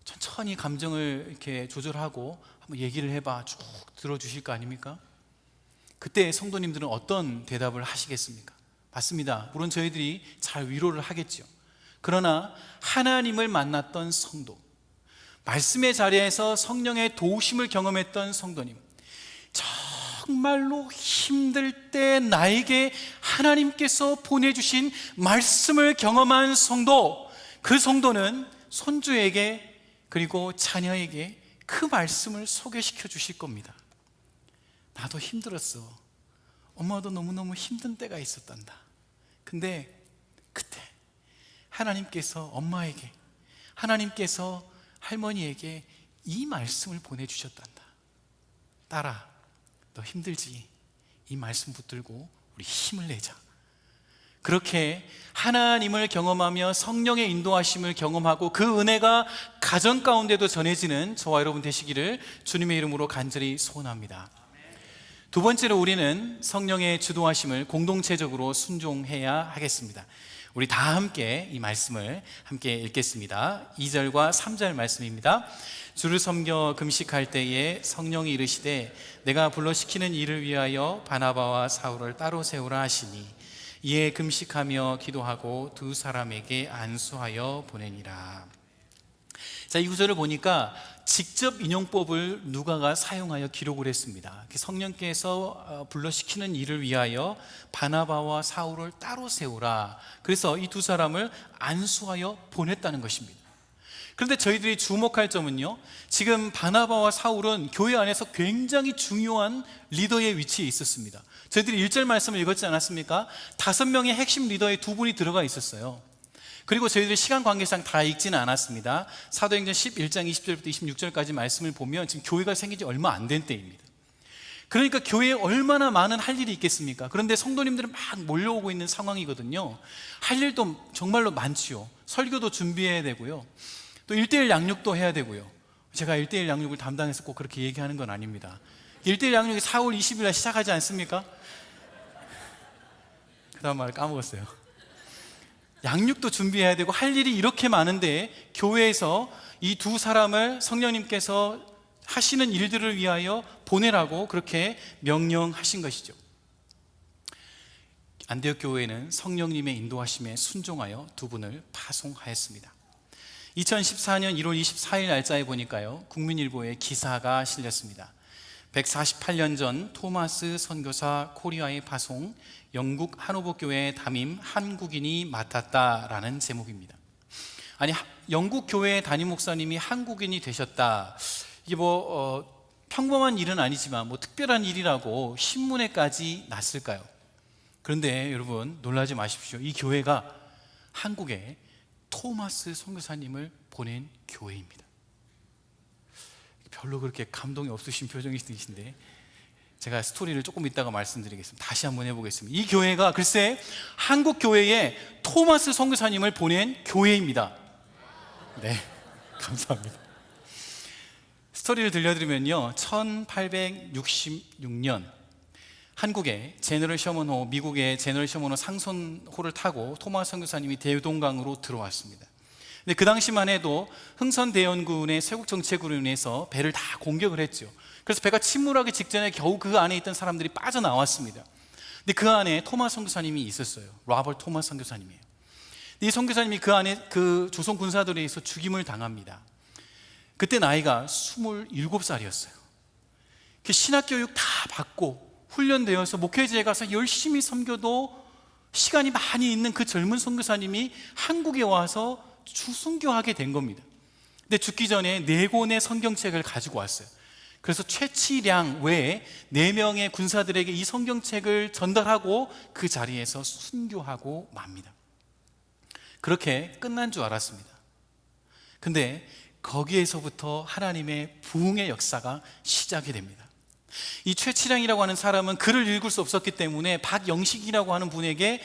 천천히 감정을 이렇게 조절하고 한번 얘기를 해봐. 쭉 들어주실 거 아닙니까? 그때 성도님들은 어떤 대답을 하시겠습니까? 맞습니다. 물론 저희들이 잘 위로를 하겠죠. 그러나 하나님을 만났던 성도, 말씀의 자리에서 성령의 도우심을 경험했던 성도님, 정말로 힘들 때 나에게 하나님께서 보내주신 말씀을 경험한 성도, 그 성도는 손주에게 그리고 자녀에게 그 말씀을 소개시켜 주실 겁니다. 나도 힘들었어. 엄마도 너무너무 힘든 때가 있었단다. 근데 그때 하나님께서 엄마에게, 하나님께서 할머니에게 이 말씀을 보내주셨단다. 딸아, 너 힘들지? 이 말씀 붙들고 우리 힘을 내자. 그렇게 하나님을 경험하며 성령의 인도하심을 경험하고 그 은혜가 가정 가운데도 전해지는 저와 여러분 되시기를 주님의 이름으로 간절히 소원합니다. 두 번째로 우리는 성령의 주도하심을 공동체적으로 순종해야 하겠습니다. 우리 다 함께 이 말씀을 함께 읽겠습니다. 2절과 3절 말씀입니다. 주를 섬겨 금식할 때에 성령이 이르시되 내가 불러시키는 일을 위하여 바나바와 사울을 따로 세우라 하시니 이에 금식하며 기도하고 두 사람에게 안수하여 보내니라. 자, 이 구절을 보니까 직접 인용법을 누가가 사용하여 기록을 했습니다. 성령께서 불러시키는 일을 위하여 바나바와 사울을 따로 세우라. 그래서 이 두 사람을 안수하여 보냈다는 것입니다. 그런데 저희들이 주목할 점은요, 지금 바나바와 사울은 교회 안에서 굉장히 중요한 리더의 위치에 있었습니다. 저희들이 1절 말씀을 읽었지 않았습니까? 5명의 핵심 리더의 2분이 들어가 있었어요. 그리고 저희들이 시간 관계상 다 읽지는 않았습니다. 사도행전 11장 20절부터 26절까지 말씀을 보면 지금 교회가 생긴 지 얼마 안 된 때입니다. 그러니까 교회에 얼마나 많은 할 일이 있겠습니까? 그런데 성도님들은 막 몰려오고 있는 상황이거든요. 할 일도 정말로 많지요. 설교도 준비해야 되고요, 또 1:1 양육도 해야 되고요. 제가 1:1 양육을 담당해서 꼭 그렇게 얘기하는 건 아닙니다. 1:1 양육이 4월 20일 날 시작하지 않습니까? 그 다음 말 까먹었어요. 양육도 준비해야 되고 할 일이 이렇게 많은데 교회에서 이 두 사람을 성령님께서 하시는 일들을 위하여 보내라고 그렇게 명령하신 것이죠. 안디옥 교회는 성령님의 인도하심에 순종하여 두 분을 파송하였습니다. 2014년 1월 24일 날짜에 보니까요, 국민일보에 기사가 실렸습니다. 148년 전 토마스 선교사 코리아의 파송, 영국 하노버 교회 담임 한국인이 맡았다라는 제목입니다. 아니, 영국 교회 담임 목사님이 한국인이 되셨다. 이게 평범한 일은 아니지만 특별한 일이라고 신문에까지 났을까요? 그런데 여러분 놀라지 마십시오. 이 교회가 한국에 토마스 선교사님을 보낸 교회입니다. 별로 그렇게 감동이 없으신 표정이신데 제가 스토리를 조금 이따가 말씀드리겠습니다. 다시 한번 해보겠습니다. 이 교회가 글쎄 한국 교회에 토마스 선교사님을 보낸 교회입니다. 네, 감사합니다. 스토리를 들려드리면요, 1866년 한국의 제너럴 셔먼호, 미국의 제너럴 셔먼호 상선호를 타고 토마스 선교사님이 대동강으로 들어왔습니다. 근데 그 당시만 해도 흥선대원군의 쇄국 정책으로 인해서 배를 다 공격을 했죠. 그래서 배가 침몰하기 직전에 겨우 그 안에 있던 사람들이 빠져나왔습니다. 근데 그 안에 토마스 선교사님이 있었어요. 로버트 토마스 선교사님이에요. 이 선교사님이 그 안에 그 조선 군사들에 의해서 죽임을 당합니다. 그때 나이가 27살이었어요. 신학교육 다 받고 훈련되어서 목회지에 가서 열심히 섬겨도 시간이 많이 있는 그 젊은 선교사님이 한국에 와서 주순교하게 된 겁니다. 근데 죽기 전에 4권의 성경책을 가지고 왔어요. 그래서 최치량 외에 4명의 군사들에게 이 성경책을 전달하고 그 자리에서 순교하고 맙니다. 그렇게 끝난 줄 알았습니다. 근데 거기에서부터 하나님의 부흥의 역사가 시작이 됩니다. 이 최치량이라고 하는 사람은 글을 읽을 수 없었기 때문에 박영식이라고 하는 분에게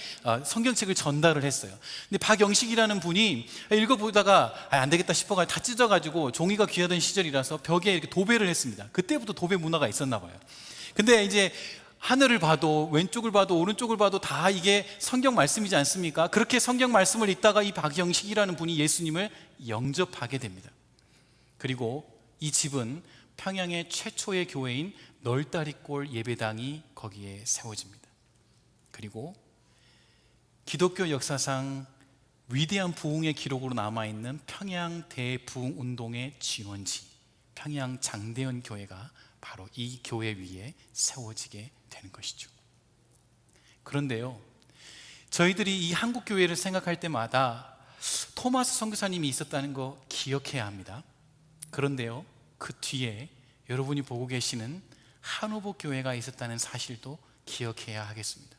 성경책을 전달을 했어요. 근데 박영식이라는 분이 읽어보다가 안 되겠다 싶어가지고 다 찢어가지고 종이가 귀하던 시절이라서 벽에 이렇게 도배를 했습니다. 그때부터 도배 문화가 있었나 봐요. 근데 이제 하늘을 봐도 왼쪽을 봐도 오른쪽을 봐도 다 이게 성경 말씀이지 않습니까? 그렇게 성경 말씀을 읽다가 이 박영식이라는 분이 예수님을 영접하게 됩니다. 그리고 이 집은 평양의 최초의 교회인 널다리골 예배당이 거기에 세워집니다. 그리고 기독교 역사상 위대한 부흥의 기록으로 남아있는 평양 대부흥 운동의 지원지 평양 장대현 교회가 바로 이 교회 위에 세워지게 되는 것이죠. 그런데요, 저희들이 이 한국 교회를 생각할 때마다 토마스 선교사님이 있었다는 거 기억해야 합니다. 그런데요, 그 뒤에 여러분이 보고 계시는 한호복 교회가 있었다는 사실도 기억해야 하겠습니다.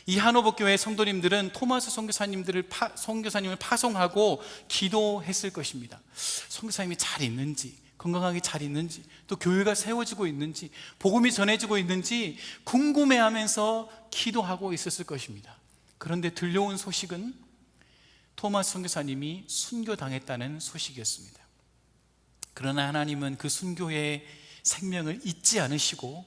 이 한호복 교회 성도님들은 토마스 선교사님을 파송하고 기도했을 것입니다. 선교사님이 잘 있는지, 건강하게 잘 있는지, 또 교회가 세워지고 있는지, 복음이 전해지고 있는지 궁금해하면서 기도하고 있었을 것입니다. 그런데 들려온 소식은 토마스 선교사님이 순교당했다는 소식이었습니다. 그러나 하나님은 그 순교의 생명을 잊지 않으시고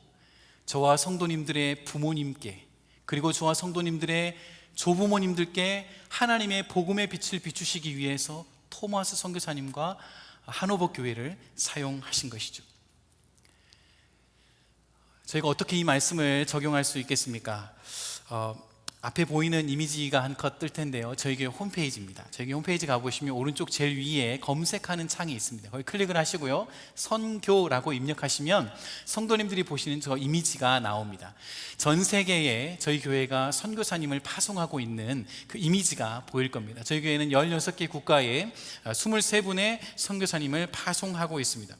저와 성도님들의 부모님께, 그리고 저와 성도님들의 조부모님들께 하나님의 복음의 빛을 비추시기 위해서 토마스 선교사님과 한호복 교회를 사용하신 것이죠. 저희가 어떻게 이 말씀을 적용할 수 있겠습니까? 앞에 보이는 이미지가 한 컷 뜰 텐데요, 저희 교회 홈페이지입니다. 저희 교회 홈페이지 가보시면 오른쪽 제일 위에 검색하는 창이 있습니다. 거기 클릭을 하시고요, 선교라고 입력하시면 성도님들이 보시는 저 이미지가 나옵니다. 전 세계에 저희 교회가 선교사님을 파송하고 있는 그 이미지가 보일 겁니다. 저희 교회는 16개 국가에 23분의 선교사님을 파송하고 있습니다.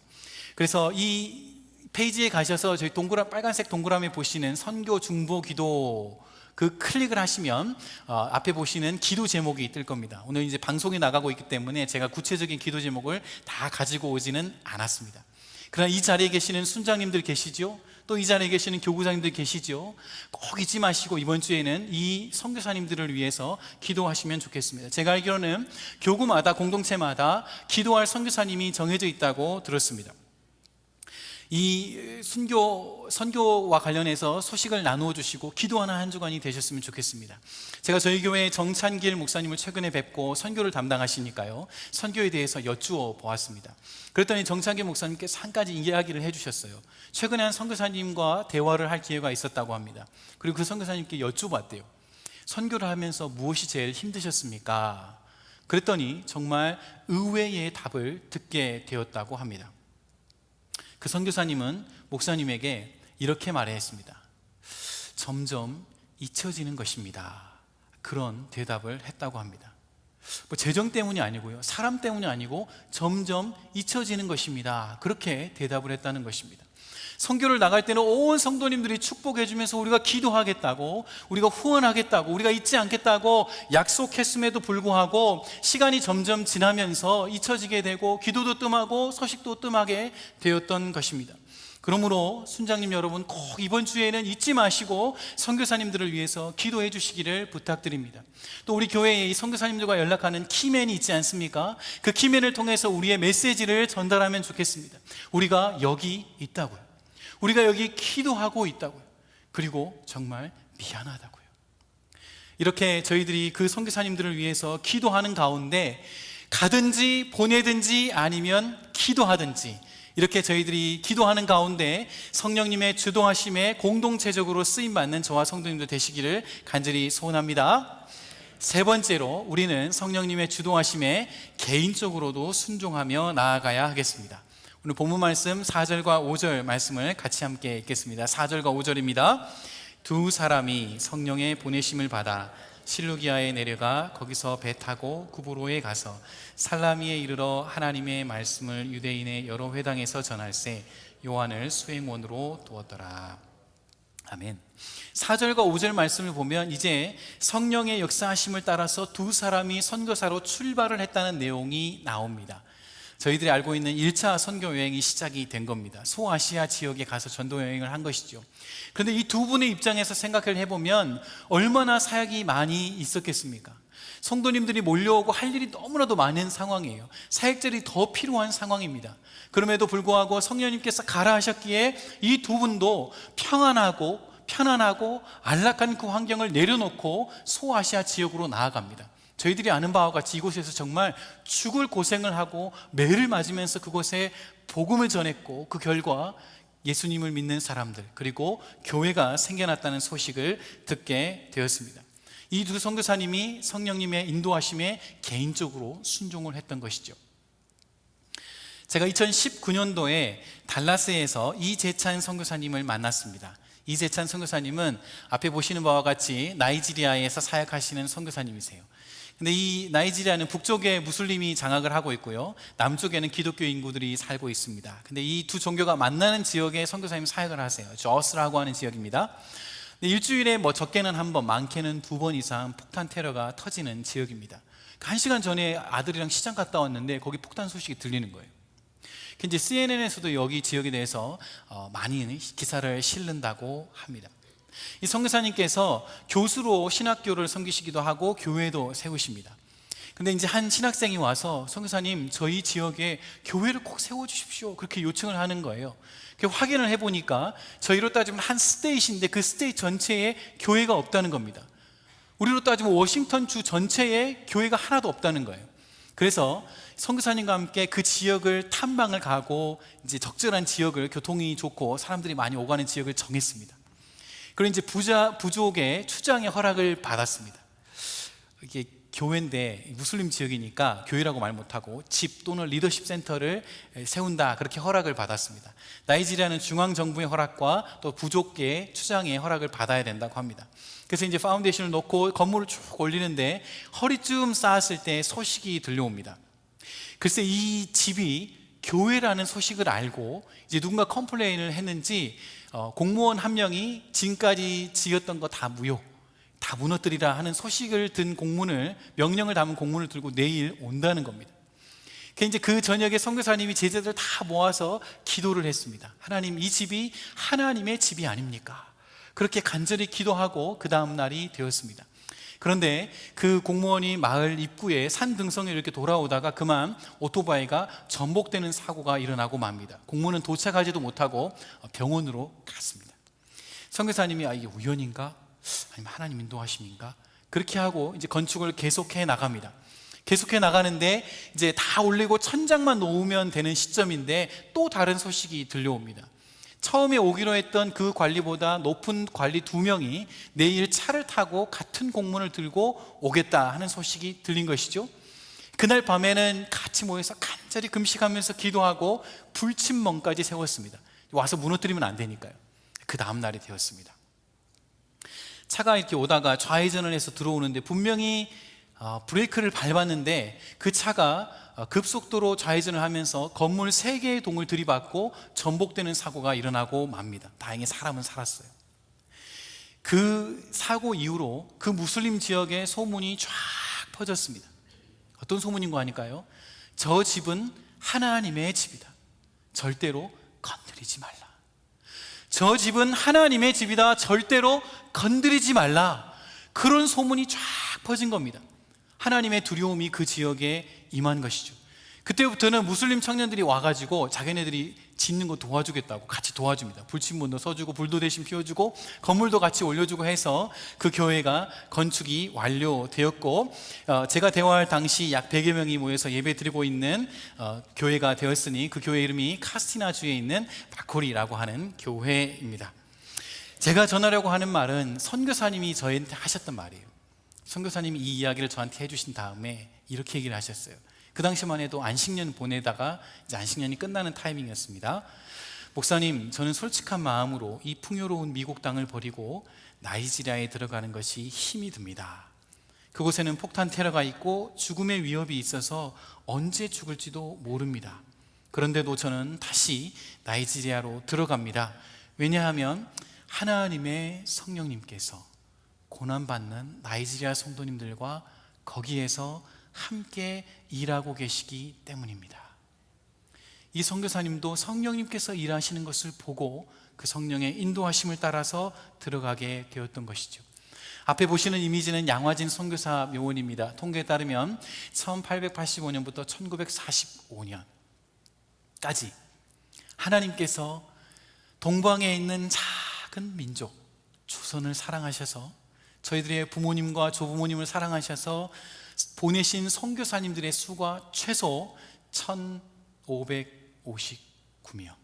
그래서 이 페이지에 가셔서 저희 빨간색 동그라미 보시는 선교 중보 기도, 그 클릭을 하시면 앞에 보시는 기도 제목이 뜰 겁니다. 오늘 이제 방송이 나가고 있기 때문에 제가 구체적인 기도 제목을 다 가지고 오지는 않았습니다. 그러나 이 자리에 계시는 순장님들 계시죠? 또 이 자리에 계시는 교구장님들 계시죠? 꼭 잊지 마시고 이번 주에는 이 선교사님들을 위해서 기도하시면 좋겠습니다. 제가 알기로는 교구마다, 공동체마다 기도할 선교사님이 정해져 있다고 들었습니다. 이 선교와 관련해서 소식을 나누어 주시고 기도하는 한 주간이 되셨으면 좋겠습니다. 제가 저희 교회 정찬길 목사님을 최근에 뵙고 선교를 담당하시니까요, 선교에 대해서 여쭈어 보았습니다. 그랬더니 정찬길 목사님께서 한 가지 이야기를 해주셨어요. 최근에 한 선교사님과 대화를 할 기회가 있었다고 합니다. 그리고 그 선교사님께 여쭈봤대요. 선교를 하면서 무엇이 제일 힘드셨습니까? 그랬더니 정말 의외의 답을 듣게 되었다고 합니다. 그 선교사님은 목사님에게 이렇게 말했습니다. 점점 잊혀지는 것입니다. 그런 대답을 했다고 합니다. 재정 때문이 아니고요, 사람 때문이 아니고 점점 잊혀지는 것입니다. 그렇게 대답을 했다는 것입니다. 선교를 나갈 때는 온 성도님들이 축복해 주면서 우리가 기도하겠다고, 우리가 후원하겠다고, 우리가 잊지 않겠다고 약속했음에도 불구하고 시간이 점점 지나면서 잊혀지게 되고 기도도 뜸하고 소식도 뜸하게 되었던 것입니다. 그러므로 순장님 여러분, 꼭 이번 주에는 잊지 마시고 선교사님들을 위해서 기도해 주시기를 부탁드립니다. 또 우리 교회에 이 선교사님들과 연락하는 키맨이 있지 않습니까? 그 키맨을 통해서 우리의 메시지를 전달하면 좋겠습니다. 우리가 여기 있다고요, 우리가 여기 기도하고 있다고요, 그리고 정말 미안하다고요. 이렇게 저희들이 그 선교사님들을 위해서 기도하는 가운데 가든지 보내든지 아니면 기도하든지 이렇게 저희들이 기도하는 가운데 성령님의 주도하심에 공동체적으로 쓰임받는 저와 성도님들 되시기를 간절히 소원합니다. 세 번째로, 우리는 성령님의 주도하심에 개인적으로도 순종하며 나아가야 하겠습니다. 오늘 본문 말씀 4절과 5절 말씀을 같이 함께 읽겠습니다. 4절과 5절입니다. 두 사람이 성령의 보내심을 받아 실루기아에 내려가 거기서 배 타고 구브로에 가서 살라미에 이르러 하나님의 말씀을 유대인의 여러 회당에서 전할세 요한을 수행원으로 두었더라. 아멘. 4절과 5절 말씀을 보면 이제 성령의 역사하심을 따라서 두 사람이 선교사로 출발을 했다는 내용이 나옵니다. 저희들이 알고 있는 1차 선교 여행이 시작이 된 겁니다. 소아시아 지역에 가서 전도 여행을 한 것이죠. 그런데 이 두 분의 입장에서 생각을 해보면 얼마나 사역이 많이 있었겠습니까? 성도님들이 몰려오고 할 일이 너무나도 많은 상황이에요. 사역들이 더 필요한 상황입니다. 그럼에도 불구하고 성령님께서 가라 하셨기에 이 두 분도 평안하고 편안하고 안락한 그 환경을 내려놓고 소아시아 지역으로 나아갑니다. 저희들이 아는 바와 같이 이곳에서 정말 죽을 고생을 하고 매를 맞으면서 그곳에 복음을 전했고 그 결과 예수님을 믿는 사람들 그리고 교회가 생겨났다는 소식을 듣게 되었습니다. 이 두 선교사님이 성령님의 인도하심에 개인적으로 순종을 했던 것이죠. 제가 2019년도에 달라스에서 이재찬 선교사님을 만났습니다. 이재찬 선교사님은 앞에 보시는 바와 같이 나이지리아에서 사역하시는 선교사님이세요. 근데 이 나이지리아는 북쪽에 무슬림이 장악을 하고 있고요, 남쪽에는 기독교 인구들이 살고 있습니다. 근데 이 두 종교가 만나는 지역에 선교사님 사역을 하세요. 저스라고 하는 지역입니다. 근데 일주일에 적게는 한 번, 많게는 2번 이상 폭탄 테러가 터지는 지역입니다. 1시간 전에 아들이랑 시장 갔다 왔는데 거기 폭탄 소식이 들리는 거예요. 이제 CNN에서도 여기 지역에 대해서 많이 기사를 실른다고 합니다. 이 선교사님께서 교수로 신학교를 섬기시기도 하고 교회도 세우십니다. 근데 이제 한 신학생이 와서 선교사님 저희 지역에 교회를 꼭 세워주십시오 그렇게 요청을 하는 거예요. 확인을 해보니까 저희로 따지면 한 스테이트인데 그 스테이트 전체에 교회가 없다는 겁니다. 우리로 따지면 워싱턴 주 전체에 교회가 하나도 없다는 거예요. 그래서 선교사님과 함께 그 지역을 탐방을 가고 이제 적절한 지역을, 교통이 좋고 사람들이 많이 오가는 지역을 정했습니다. 그리고 이제 부족의 추장의 허락을 받았습니다. 이게 교회인데 무슬림 지역이니까 교회라고 말 못하고 집 또는 리더십 센터를 세운다 그렇게 허락을 받았습니다. 나이지리아는 중앙정부의 허락과 또 부족계 추장의 허락을 받아야 된다고 합니다. 그래서 이제 파운데이션을 놓고 건물을 쭉 올리는데 허리쯤 쌓았을 때 소식이 들려옵니다. 글쎄 이 집이 교회라는 소식을 알고 이제 누군가 컴플레인을 했는지 공무원 한 명이 지금까지 지었던 거 다 무효, 다 무너뜨리라 하는 소식을 든 공문을, 명령을 담은 공문을 들고 내일 온다는 겁니다. 이제 그 저녁에 선교사님이 제자들 다 모아서 기도를 했습니다. 하나님, 이 집이 하나님의 집이 아닙니까? 그렇게 간절히 기도하고 그 다음 날이 되었습니다. 그런데 그 공무원이 마을 입구에 산 등성에 이렇게 돌아오다가 그만 오토바이가 전복되는 사고가 일어나고 맙니다. 공무원은 도착하지도 못하고 병원으로 갔습니다. 선교사님이 이게 우연인가? 아니면 하나님 인도하심인가? 그렇게 하고 이제 건축을 계속해 나갑니다. 계속해 나가는데 이제 다 올리고 천장만 놓으면 되는 시점인데 또 다른 소식이 들려옵니다. 처음에 오기로 했던 그 관리보다 높은 관리 2명이 내일 차를 타고 같은 공문을 들고 오겠다 하는 소식이 들린 것이죠. 그날 밤에는 같이 모여서 간절히 금식하면서 기도하고 불침멍까지 세웠습니다. 와서 무너뜨리면 안 되니까요. 그 다음 날이 되었습니다. 차가 이렇게 오다가 좌회전을 해서 들어오는데 분명히 브레이크를 밟았는데 그 차가 급속도로 좌회전을 하면서 건물 3개의 동을 들이받고 전복되는 사고가 일어나고 맙니다. 다행히 사람은 살았어요. 그 사고 이후로 그 무슬림 지역에 소문이 쫙 퍼졌습니다. 어떤 소문인가 하니까요, 저 집은 하나님의 집이다, 절대로 건드리지 말라. 저 집은 하나님의 집이다, 절대로 건드리지 말라. 그런 소문이 쫙 퍼진 겁니다. 하나님의 두려움이 그 지역에 임한 것이죠. 그때부터는 무슬림 청년들이 와가지고 자기네들이 짓는 거 도와주겠다고 같이 도와줍니다. 불침문도 서주고 불도 대신 피워주고 건물도 같이 올려주고 해서 그 교회가 건축이 완료되었고, 제가 대화할 당시 약 100여 명이 모여서 예배 드리고 있는 교회가 되었으니 그 교회 이름이 카스티나주에 있는 바코리라고 하는 교회입니다. 제가 전하려고 하는 말은 선교사님이 저희한테 하셨던 말이에요. 선교사님이 이 이야기를 저한테 해주신 다음에 이렇게 얘기를 하셨어요. 그 당시만 해도 안식년 보내다가 이제 안식년이 끝나는 타이밍이었습니다. 목사님, 저는 솔직한 마음으로 이 풍요로운 미국 땅을 버리고 나이지리아에 들어가는 것이 힘이 듭니다. 그곳에는 폭탄 테러가 있고 죽음의 위협이 있어서 언제 죽을지도 모릅니다. 그런데도 저는 다시 나이지리아로 들어갑니다. 왜냐하면 하나님의 성령님께서 고난받는 나이지리아 성도님들과 거기에서 함께 일하고 계시기 때문입니다. 이 선교사님도 성령님께서 일하시는 것을 보고 그 성령의 인도하심을 따라서 들어가게 되었던 것이죠. 앞에 보시는 이미지는 양화진 선교사 묘원입니다. 통계에 따르면 1885년부터 1945년까지 하나님께서 동방에 있는 작은 민족 조선을 사랑하셔서 저희들의 부모님과 조부모님을 사랑하셔서 보내신 선교사님들의 수가 최소 1559명,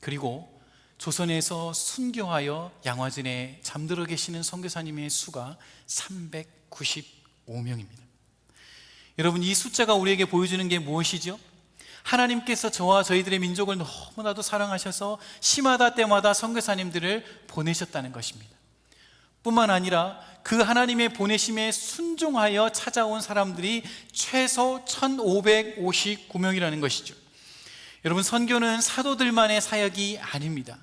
그리고 조선에서 순교하여 양화진에 잠들어 계시는 선교사님의 수가 395명입니다. 여러분, 이 숫자가 우리에게 보여주는 게 무엇이죠? 하나님께서 저와 저희들의 민족을 너무나도 사랑하셔서 시마다 때마다 선교사님들을 보내셨다는 것입니다. 뿐만 아니라 그 하나님의 보내심에 순종하여 찾아온 사람들이 최소 1559명이라는 것이죠. 여러분, 선교는 사도들만의 사역이 아닙니다.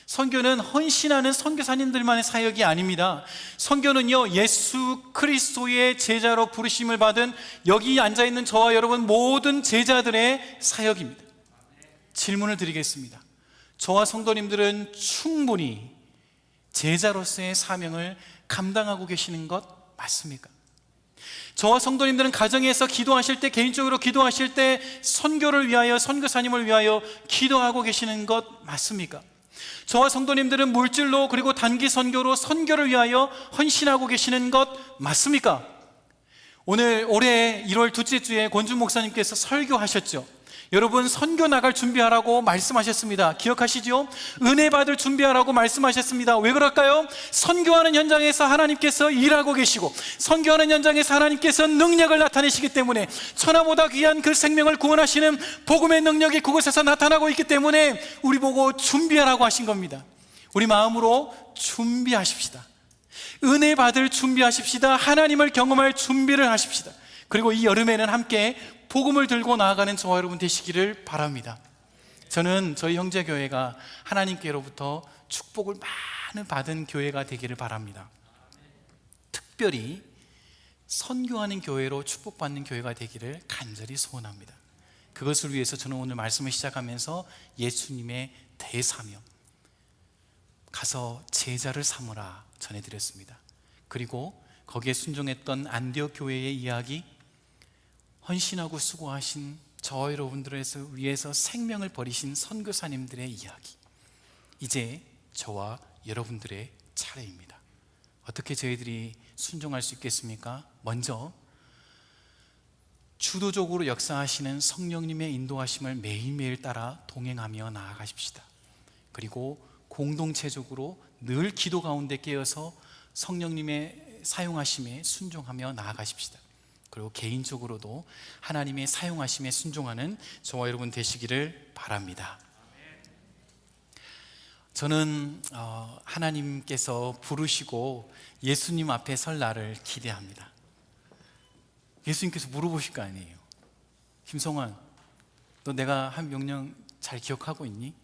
선교는 헌신하는 선교사님들만의 사역이 아닙니다. 선교는요, 예수 그리스도의 제자로 부르심을 받은 여기 앉아있는 저와 여러분 모든 제자들의 사역입니다. 질문을 드리겠습니다. 저와 성도님들은 충분히 제자로서의 사명을 감당하고 계시는 것 맞습니까? 저와 성도님들은 가정에서 기도하실 때, 개인적으로 기도하실 때 선교를 위하여, 선교사님을 위하여 기도하고 계시는 것 맞습니까? 저와 성도님들은 물질로, 그리고 단기 선교로 선교를 위하여 헌신하고 계시는 것 맞습니까? 올해 1월 둘째 주에 권준 목사님께서 설교하셨죠. 여러분, 선교 나갈 준비하라고 말씀하셨습니다. 기억하시죠? 은혜 받을 준비하라고 말씀하셨습니다. 왜 그럴까요? 선교하는 현장에서 하나님께서 일하고 계시고, 선교하는 현장에서 하나님께서 능력을 나타내시기 때문에, 천하보다 귀한 그 생명을 구원하시는 복음의 능력이 그곳에서 나타나고 있기 때문에 우리 보고 준비하라고 하신 겁니다. 우리 마음으로 준비하십시다. 은혜 받을 준비하십시다. 하나님을 경험할 준비를 하십시다. 그리고 이 여름에는 함께 복음을 들고 나아가는 저와 여러분 되시기를 바랍니다. 저는 저희 형제교회가 하나님께로부터 축복을 많이 받은 교회가 되기를 바랍니다. 특별히 선교하는 교회로 축복받는 교회가 되기를 간절히 소원합니다. 그것을 위해서 저는 오늘 말씀을 시작하면서 예수님의 대사명, 가서 제자를 삼으라 전해드렸습니다. 그리고 거기에 순종했던 안디옥 교회의 이야기, 헌신하고 수고하신 저와 여러분들을 위해서 생명을 버리신 선교사님들의 이야기, 이제 저와 여러분들의 차례입니다. 어떻게 저희들이 순종할 수 있겠습니까? 먼저 주도적으로 역사하시는 성령님의 인도하심을 매일매일 따라 동행하며 나아가십시다. 그리고 공동체적으로 늘 기도 가운데 깨어서 성령님의 사용하심에 순종하며 나아가십시다. 그리고 개인적으로도 하나님의 사용하심에 순종하는 저와 여러분 되시기를 바랍니다. 저는 하나님께서 부르시고 예수님 앞에 설 날을 기대합니다. 예수님께서 물어보실 거 아니에요. 김성환, 너 내가 한 명령 잘 기억하고 있니?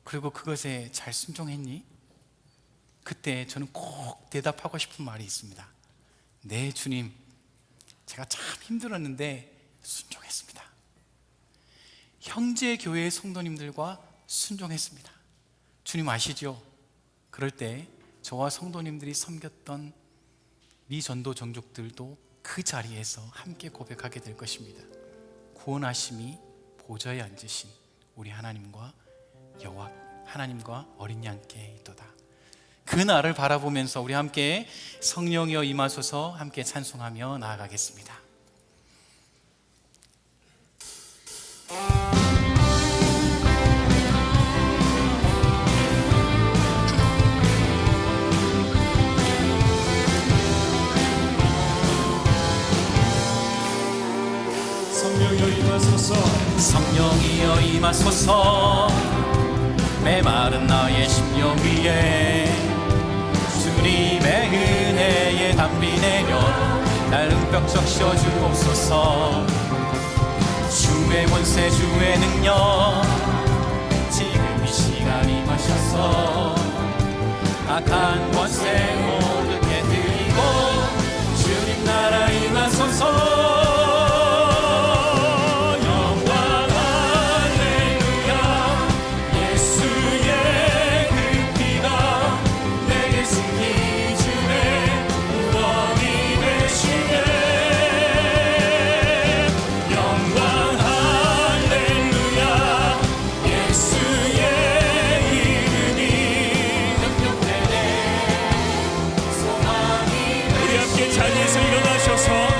그리고 그것에 잘 순종했니? 그때 저는 꼭 대답하고 싶은 말이 있습니다. 네, 주님, 제가 참 힘들었는데 순종했습니다. 형제 교회의 성도님들과 순종했습니다. 주님 아시죠? 그럴 때 저와 성도님들이 섬겼던 미전도 종족들도 그 자리에서 함께 고백하게 될 것입니다. 구원하심이 보좌에 앉으신 우리 하나님과 여호와 하나님과 어린 양께 있도다. 그 날을 바라보면서 우리 함께 성령이여 임하소서 함께 찬송하며 나아가겠습니다. 성령이여 임하소서 성령이여 임하소서 메마른 나의 심령 위에 주님의 은혜에 담비 내려 날 흠뻑 적셔 주옵소서 주의 권세 주의 능력 지금 이 시간 임하셔서 악한 권세 모두 깨뜨리고 주님 나라 임하소서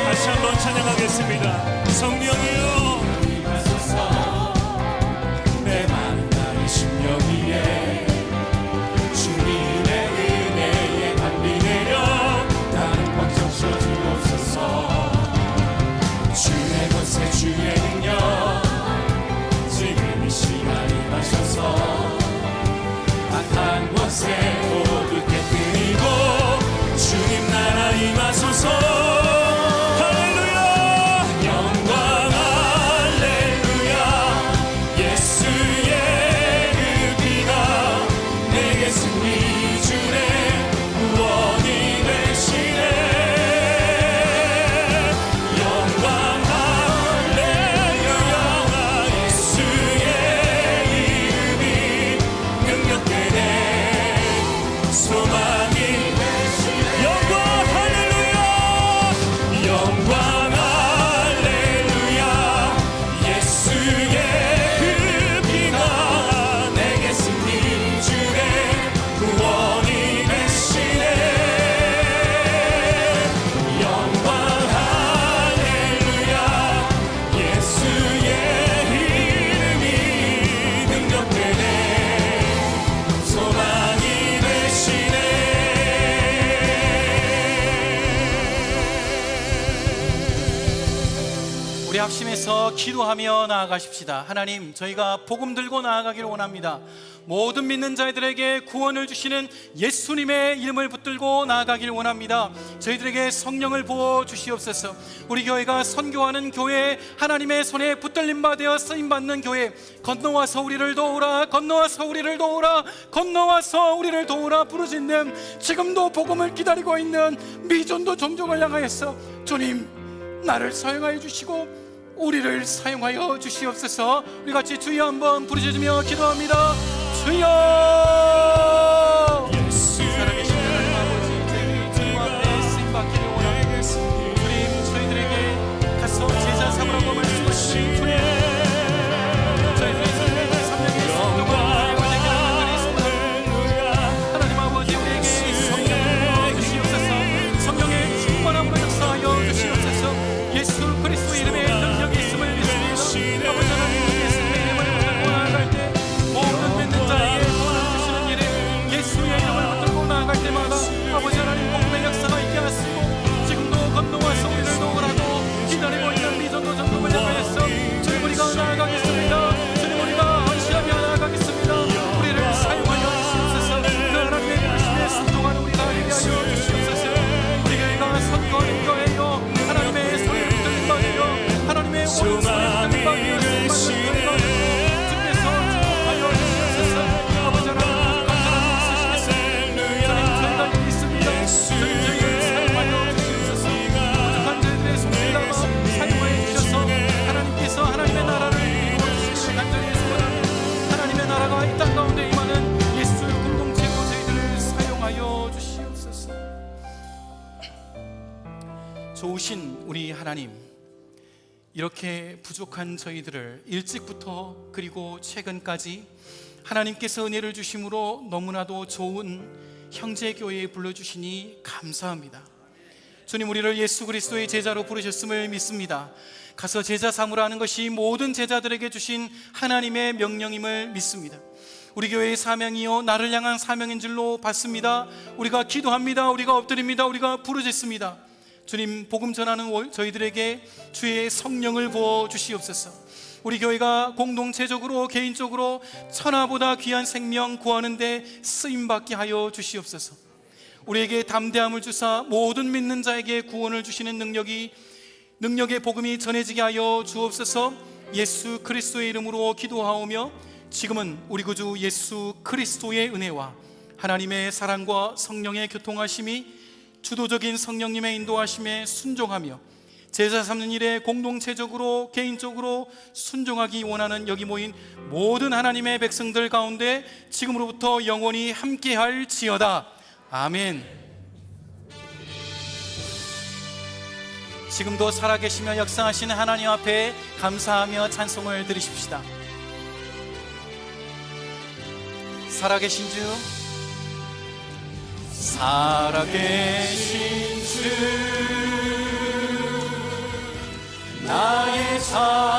다시 한번 찬양하겠습니다. 성령이여 임하소서 메마른 나의 심령 위에 주님의 은혜에 담비 내려 나를 꽉 적셔 주옵소서 주의 권세 주의 능력 지금 이 시간 임하셔서 악한 권세 모두 깨뜨리고 주님 나라 임하소서 우리 합심해서 기도하며 나아가십시다. 하나님, 저희가 복음 들고 나아가기를 원합니다. 모든 믿는 자들에게 구원을 주시는 예수님의 이름을 붙들고 나아가기를 원합니다. 저희들에게 성령을 부어 주시옵소서. 우리 교회가 선교하는 교회, 하나님의 손에 붙들림 받아 쓰임받는 교회, 건너와서 우리를 도우라, 건너와서 우리를 도우라, 건너와서 우리를 도우라 부르짖는, 지금도 복음을 기다리고 있는 미전도 종족을 향하여서 주님 나를 사용하여 주시고 우리를 사용하여 주시옵소서. 우리 같이 주여 한번 부르짖으며 기도합니다. 주여. 살아계신 하나님 아버지, 저희들이 주님 앞에 쓰임받기를 원합니다. 주님, 저희들에게 가서 제자 삼으라고 말씀하신 주님, 저희들의 삶의 삼령의 성령을 하나님을 되게 하는 분이 있습니다. 하나님 아버지, 우리에게 성령을 부어주시옵소서. 성령의 충만함으로 역사하여 주시옵소서. 예수 그리스도의 이름에 능력이 있음을 믿습니다. 아버지 하나님, 예수의 이름을 붙들고 나아갈 때 모든 믿는 자에게 구원을 주시는 일에 예수의 이름을 붙들고 나아갈 때마다 아버지 하나님 복음의 역사가 있게 하시고, 지금도 건너와서 우리를 도우라고 기다리고 있는 미전도 전국을 향하여서 주님 우리가 나아가겠습니다. 주님 우리가 헌신하며 나아가겠습니다. 우리를 사용하여 주시옵소서. 그 하나님의 부르심에 순종하는 우리가 되게 하여 주시옵소서. 우리 교회가 선거하는 교회요, 하나님의 손에 붙들림 받으며 하나님의 오른 손에 붙들림 받으며 쓰임받는 교회가 주께서 축복하여 주시옵소서. 아버지 하나님 간절한 쓰시겠습니다. 주님 저희가 여기 있습니다. 주님 저희를 사용하여 주시옵소서. 부족한 저희들의 손을 담아 사용하여 주셔서 하나님께서 하나님의 나라를 이루어주시기를 간절히 소원합니다. 하나님의 나라가 이 땅 가운데 임하는 예수 공동체로 저희들을 사용하여 주시옵소서. 좋으신 우리 하나님, 이렇게 부족한 저희들을 일찍부터 그리고 최근까지 하나님께서 은혜를 주심으로 너무나도 좋은 형제교회에 불러주시니 감사합니다. 주님, 우리를 예수 그리스도의 제자로 부르셨음을 믿습니다. 가서 제자 삼으라 하는 것이 모든 제자들에게 주신 하나님의 명령임을 믿습니다. 우리 교회의 사명이요, 나를 향한 사명인 줄로 받습니다. 우리가 기도합니다. 우리가 엎드립니다. 우리가 부르짖습니다. 주님, 복음 전하는 저희들에게 주의 성령을 부어 주시옵소서. 우리 교회가 공동체적으로 개인적으로 천하보다 귀한 생명 구하는데 쓰임받게 하여 주시옵소서. 우리에게 담대함을 주사 모든 믿는 자에게 구원을 주시는 능력의 복음이 전해지게 하여 주옵소서. 예수 그리스도의 이름으로 기도하오며 지금은 우리 구주 예수 그리스도의 은혜와 하나님의 사랑과 성령의 교통하심이 주도적인 성령님의 인도하심에 순종하며 제자 삼는 일에 공동체적으로 개인적으로 순종하기 원하는 여기 모인 모든 하나님의 백성들 가운데 지금으로부터 영원히 함께할지어다. 아멘. 지금도 살아계시며 역사하시는 하나님 앞에 감사하며 찬송을 드리십시다. 살아계신 주, 살아계신 주, 나의 자